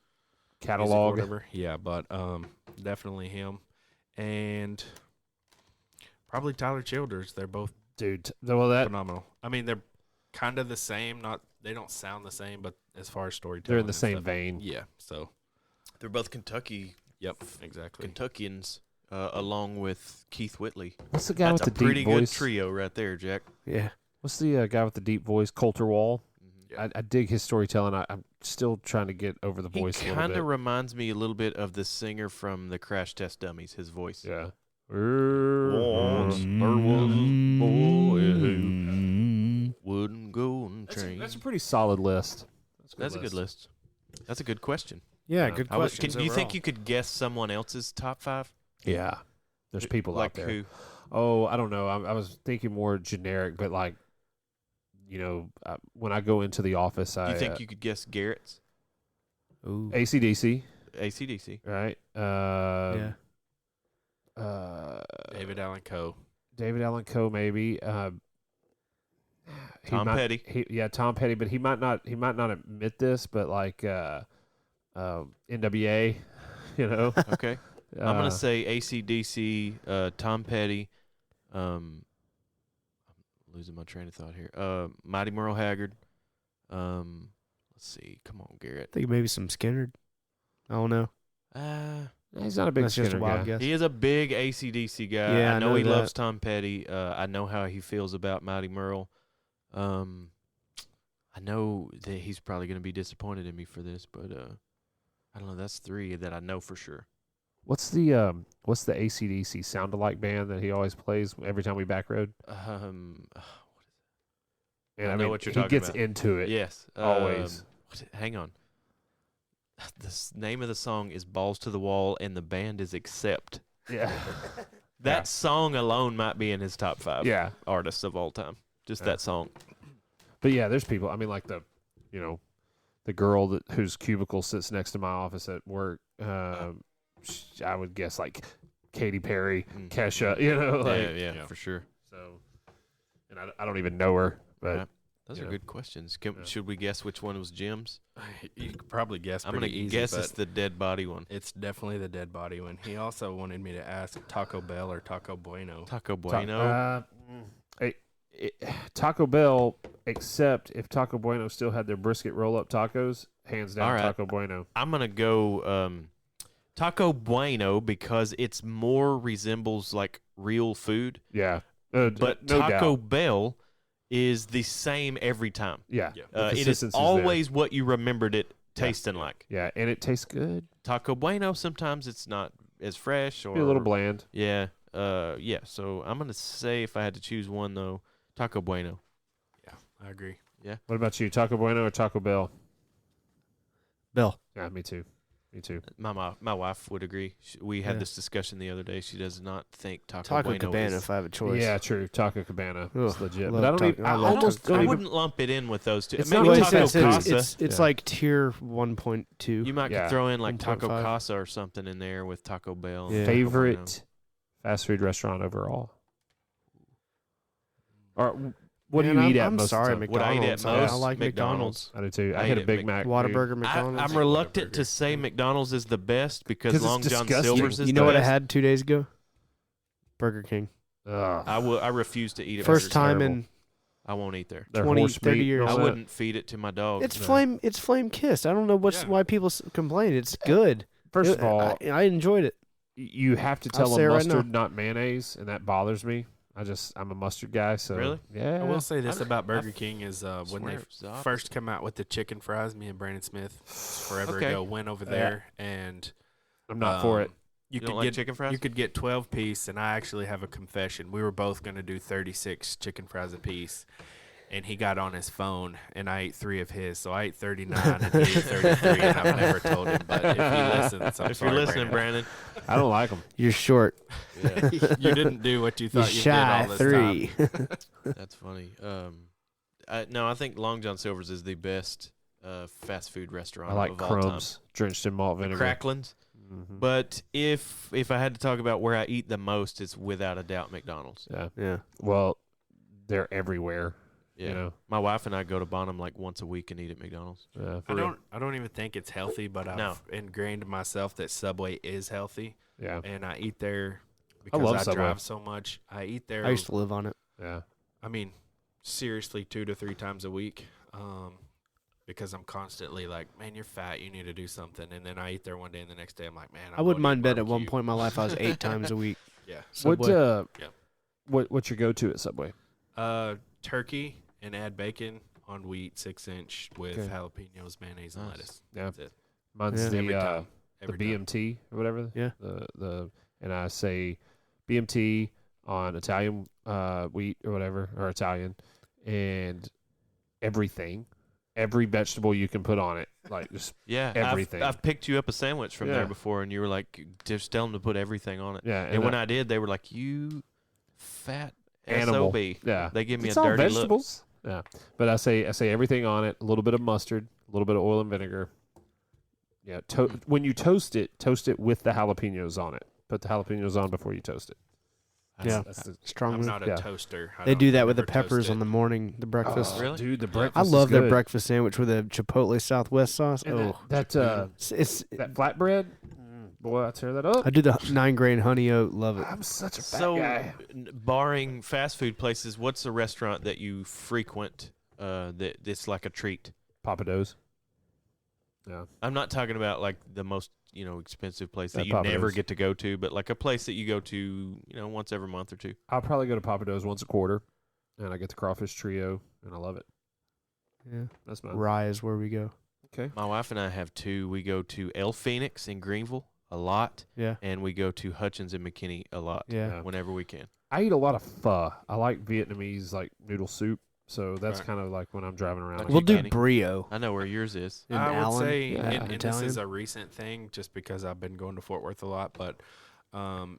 music or Catalog. whatever. Yeah, but definitely him, and probably Tyler Childers. They're both Dude, well, that phenomenal. I mean, they're kind of the same. They don't sound the same, but as far as storytelling, they're in the and same stuff, vein. Yeah. So. They're both Kentucky Yep. Exactly. Kentuckians, along with Keith Whitley. What's the guy That's a with the pretty deep good voice? trio right there, Jack. Yeah. What's the guy with the deep voice? Coulter Wall. Yeah. I dig his storytelling. I'm still trying to get over the He voice a little kind bit. of reminds me a little bit of the singer from the Crash Test Dummies. His voice. Yeah. Once there was a boy who wouldn't go on train. That's a pretty solid list. That's a good list. That's a good question. Yeah, Yeah. good I was- question. do you think you could guess someone else's top 5? Yeah. There's people like out there. who? Oh, I don't know. I was thinking more generic, but like, when I go into the office, Do I you think you could guess Garrett's? Ooh. AC/DC, AC/DC. right? Yeah. David Allen Coe. David Allen Coe, maybe. Tom Petty. Tom Petty, but he might not admit this, but like NWA, Okay. I'm going to say AC/DC, Tom Petty. I'm losing my train of thought here. Mighty Merle Haggard. Let's see. Come on, Garrett. think maybe some Skinner. I don't know. he's not a big That's just a Skinner wild guy. guess. He is a big AC/DC guy. Yeah, I I know know he that. loves Tom Petty. I know how he feels about Mighty Merle. I know that he's probably going to be disappointed in me for this, but I don't know. That's 3 that I know for sure. What's the AC/DC sound-alike band that he always plays every time we backroad? What And I know what you're he talking gets about. into it. Yes. Always. Hang on. The name of the song is Balls to the Wall, and the band is Accept. Yeah. That Yeah. song alone might be in his top 5 Yeah. artists of all time. Just Yeah. that song. But yeah, there's people. I mean, like the girl whose cubicle sits next to my office at work. I would guess like Katy Perry, Mm. Kesha, like yeah, for sure. so. And I don't even know her, but Right. Those are yeah. good questions. Yeah. Should we guess which one was Jim's? You could probably guess I'm pretty gonna easy, guess but it's the dead body one. it's definitely the dead body one. He also wanted me to ask Taco Bell or Taco Bueno. Taco Bueno. Taco Bell, except if Taco Bueno still had their brisket roll-up tacos, hands down All right. Taco Bueno. I'm gonna go Taco Bueno because it's more resembles like real food. Yeah, But no Taco doubt. Bell is the same every time. Yeah, Yeah. the It is consistency's there. always what you remembered it tasting like. Yeah, and it tastes good. Taco Bueno, sometimes it's not as fresh or Be a little bland. Yeah, yeah. So I'm gonna say if I had to choose one though, Taco Bueno. Yeah, I agree. What about you, Taco Bueno or Taco Bell? Bill. Yeah, me too. Me too. My wife would agree. We had Yeah. this discussion the other day. She does not think Taco Taco Bueno Cabana is. if I have a choice. Yeah, true. Taco Cabana. Ugh, It's legit. love But I don't Taco- even, I I love almost Taco- don't I even, wouldn't lump it in with those two. It's Maybe not Taco really it's, Casa. it's Yeah. like tier 1.2. You might Yeah. could throw in like Taco 1.5. Casa or something in there with Taco Bell. Yeah. Taco Bueno. favorite fast food restaurant overall? Or what do Man, you eat at I'm most sorry, of the time? What I eat at McDonald's. most, I like McDonald's. I do too. I I had eat a at Big Mac. dude. Whataburger, McDonald's. I'm Whataburger. reluctant to say McDonald's is the best because 'Cause it's Long John disgusting. Silver's is you the know what I best. had 2 days ago? Burger King. Ugh. I refuse to eat it. First Burgers. time terrible. in I won't eat there. Their 20, horse 30 meat years. and I all that. wouldn't feed it to my dog. it's No. flame kissed. I don't know Yeah. why people complain. It's good. First of all, I enjoyed it. you have to I'll tell say them it right mustard, now. not mayonnaise, and that bothers me. I'm a mustard guy, so Really? yeah. I will say this I- about I Burger King is when swear they it was the opposite. first come out with the chicken fries, me and Brandon Smith forever Okay. ago went over Yeah. there and I'm not for it. You You could don't like get chicken fries? you could get 12 piece, and I actually have a confession. We were both going to do 36 chicken fries a piece, and he got on his phone, and I ate 3 of his, so I ate 39 and he ate 33, and I've never told him. But if he listens, I'm if sorry, you're listening, Brandon. I don't like them. You're short. Yeah, you didn't do what you You're thought you did shy all this 3. time. that's funny. No, I think Long John Silver's is the best fast food restaurant I like of all time. crumbs drenched in malt vinegar. Cracklin's. Mhm. But if I had to talk about where I eat the most, it's without a doubt McDonald's. Yeah. Yeah. Well, they're everywhere. Yeah. You know. My wife and I go to Bonham like once a week and eat at McDonald's. Yeah. I don't even think it's healthy, but I've No. ingrained myself that Subway is healthy, Yeah. and I eat there I because love I Subway. drive so much. I eat there. I used to live on it. Yeah. I mean, seriously, 2 to 3 times a week, because I'm constantly like, man, you're fat. You need to do something. And then I eat there one day, and the next day I'm like, man, I wouldn't mind bet at one barbecue. point in my life I was 8 times a week. Yeah. What Subway. what's your go-to at Subway? Turkey and add bacon on wheat 6-inch with Okay. jalapenos, mayonnaise, and Nice. lettuce. Yeah. That's it. Mine's Yeah. the Every time. the Every time. BMT or whatever. Yeah. The and I say BMT on Italian wheat or whatever, or Italian, and everything, every vegetable you can put on it, like just Yeah, Everything. I've picked you up a sandwich from Yeah. there before, and you were like, just tell them to put everything on it. yeah. And when I did, they were like, you fat Animal. SOB. yeah, They give me it's a all dirty look. vegetables. Yeah, but I say everything on it. A little bit of mustard, a little bit of oil and vinegar. Yeah, when you toast it with the jalapenos on it. Put the jalapenos on before you toast it. Yeah. That's the, Strong. I'm not a Yeah. toaster. I They don't do that with the ever toast peppers it. on the morning, the breakfast. Really? dude. The Yeah. breakfast. I is love their good. breakfast sandwich with a Chipotle Southwest sauce. And Oh, that it's that flatbread, boy, I tear that up. I do the 9-grain honey oat. Love it. I'm such a fat So, guy. barring fast food places, what's a restaurant that you frequent that it's like a treat? Papa Do's. Yeah. I'm not talking about like the most expensive place that That you Papa never Do's. get to go to, but like a place that you go to once every month or two. I'll probably go to Papa Do's once a quarter, and I get the crawfish trio, and I love it. Yeah. That's mine. Rye is where we go. Okay. My wife and I have two. We go to El Phoenix in Greenville a lot, Yeah. and we go to Hutchins and McKinney a lot. Yeah. Whenever we can. I eat a lot of pho. I like Vietnamese like noodle soup, so that's Right. kind of like when I'm driving around. Like I We'll eat do that. Kenny. brio. I know where yours is. In I would Allen. say, Yeah. and this Italian. is a recent thing just because I've been going to Fort Worth a lot, but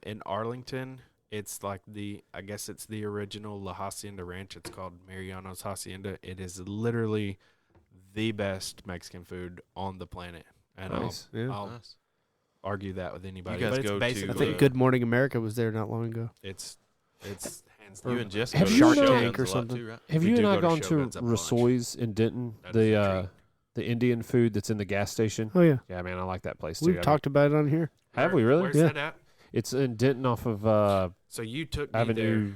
in Arlington, it's like I guess it's the original La Hacienda Ranch. It's called Mariano's Hacienda. It is literally the best Mexican food on the planet. And Nice. Yeah. I'll Nice. argue that with anybody. guys but it's go to, basically, I think Good Morning America was there not long ago. It's hands You down. and Jess Have go to you Shark not- Tank or or something? something, too, right? Have We you do and I go to gone to Shogun's at lunch. Rosoy's in Denton? That is a treat. The Indian food that's in the gas station. Oh yeah, Yeah, man, I like that place too. we've talked about it on here. Have we really? Where's Yeah. that at? It's in Denton off of So you took me Avenue there.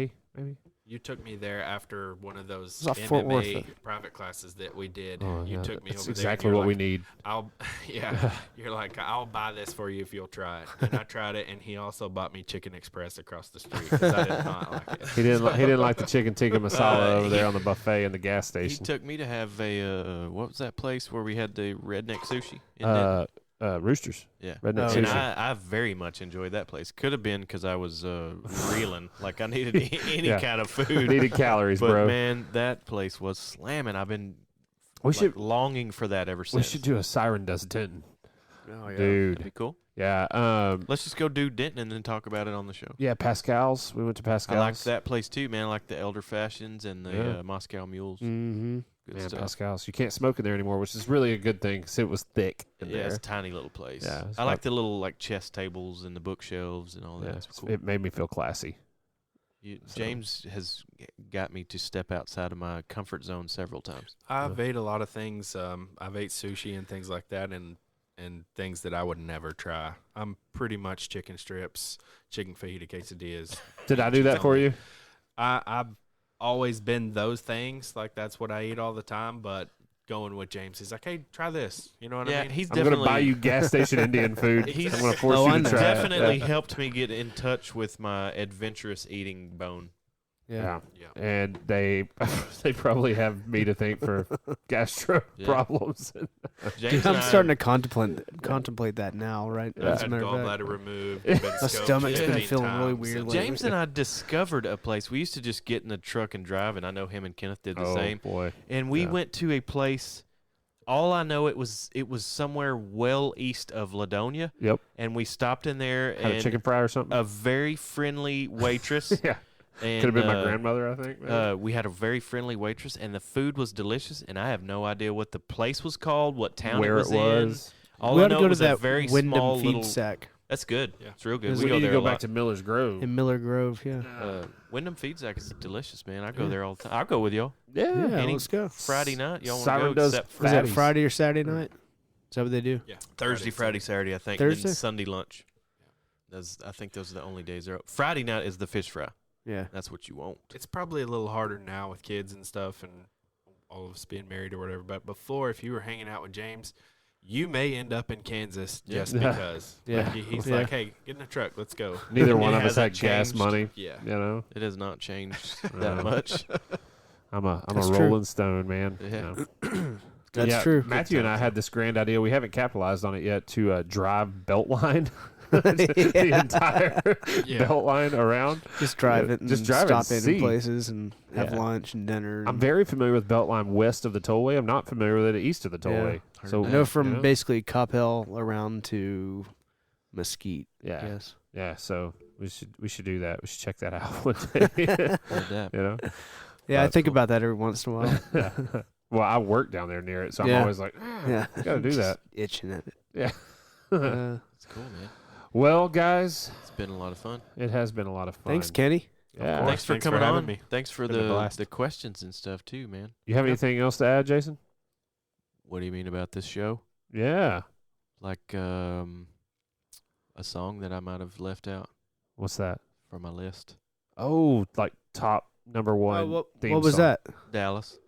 K, maybe. You took me there after one of those It's off Fort Worth, MMA though. private classes that we did. Oh, You yeah, took me that's over exactly there. what and we you're need. like, you're like, I'll buy this for you if you'll try it. And I tried it, and he also bought me Chicken Express across the street because I did not like it. He didn't like the chicken tikka masala over there he- on the buffet in the gas He station. took me to have a what was that place where we had the redneck sushi? In Denton? Roosters. Yeah. Redneck Oh, And sushi. I very much enjoyed that place. Could have been because I was reeling, like I needed any Yeah. kind of We food. needed calories, But bro. man, that place was slamming. I've been we should longing for that ever we since. should do a Siren Does Denton, Oh dude. That'd be cool. Yeah. Let's just go do Denton and then talk about it on the show. Yeah, Pascal's. We went to Pascal's. I liked that place too, man. I like the Elder Fashions and the Yeah. Moscow Mules. Mm-hmm. Good Man, stuff. Pascal's. You can't smoke in there anymore, which is really a good thing because it was thick in Yeah, there. it's a tiny little place. Yeah, it's I like about- the little like chess tables and the bookshelves and all that. Yeah, It's cool. it made me feel classy. So- James has got me to step outside of my comfort zone several times. I've ate a lot of things. I've ate sushi and things like that, and things that I would never try. I'm pretty much chicken strips, chicken fajita quesadillas. Did I do that for you? I've always been those things. Like that's what I eat all the time. But going with James, he's like, "Hey, try this." You know what I mean? he's I'm gonna buy you gas station Indian food. He's- I'm gonna force Oh, you I to know. try it. definitely Yeah. helped me get in touch with my adventurous eating bone. Yeah. Yeah. And they probably have me to thank for gastro Yeah. problems. James Dude, and I'm I- starting to contemplate that now. Right? Yeah. As a I've had matter of fact. gallbladder removed. Been My scoped stomach's been 15 feeling really times, weird and- lately. James and I discovered a place. We used to just get in the truck and drive, and I know him and Kenneth did the Oh same. boy. And we Yeah. went to a place. All I know it was somewhere well east of Ladonia. Yep. And we stopped in there Had a and chicken fry or something. a very friendly waitress. Yeah. And, Could have been my grandmother, I think. maybe. We had a very friendly waitress, and the food was delicious. And I have no idea what the place was called, what town Where it was. it In. was. All we I ought to know go to was a that very Wyndham small feed little. sack That's good. Yeah. It's real good. We We need go to there go a back lot. to Miller's Grove. in Miller Grove. Yeah. Wyndham Feed Sack is delicious, man. I go there all the time. I'll go with y'all. Yeah. Any- Let's go. Friday night, y'all want Siren to go? does Except for Was that Fatties. Friday or Saturday night? Is that what they do? Yeah. Thursday, Friday, Saturday, I think. Thursday? And then Sunday lunch. I think those are the only days they're up. Friday night is the fish fry. Yeah. That's what you want. It's probably a little harder now with kids and stuff, and all of us being married or whatever. But before, if you were hanging out with James, you may end up in Kansas Yeah. just because. Yeah. Like, he's Yeah. like, "Hey, get in the truck, let's go." Neither one It of us had hasn't gas changed. money. Yeah. You know, It has not changed No. that much. I'm a That's true. Rolling Stone, man. Yeah. You know. That's Yeah, true. Matthew and I had this grand idea. We haven't capitalized on it yet to drive Beltline, the entire Yeah. Beltline around. Just drive Yeah, it and just drive it and stop in see. places and have Yeah. lunch and dinner. I'm and- very familiar with Beltline west of the tollway. I'm not familiar with it east of the tollway. Heard So that. I know from you know? basically Coppell around to Mesquite. yeah, Yes. yeah. So we should do that. We should check that out one day. Heard that. you know. Yeah, I That's think cool. about that every once in a while. Well, I work down there near it, so I'm Yeah. always like, Yeah. gotta do Just that. Itching at it. Yeah. It's cool, man. Well, guys, It's been a lot of fun. it has been a lot of fun. Thanks, Kenny. Yeah. course. Thanks for Thanks for coming having on. me. Thanks for Been a the blast. questions and stuff too, man. You have anything else to add, Jason? What do you mean about this show? Yeah. Like a song that I might have left out What's that? for my list. Oh, like top number one. what theme was song. that? Dallas.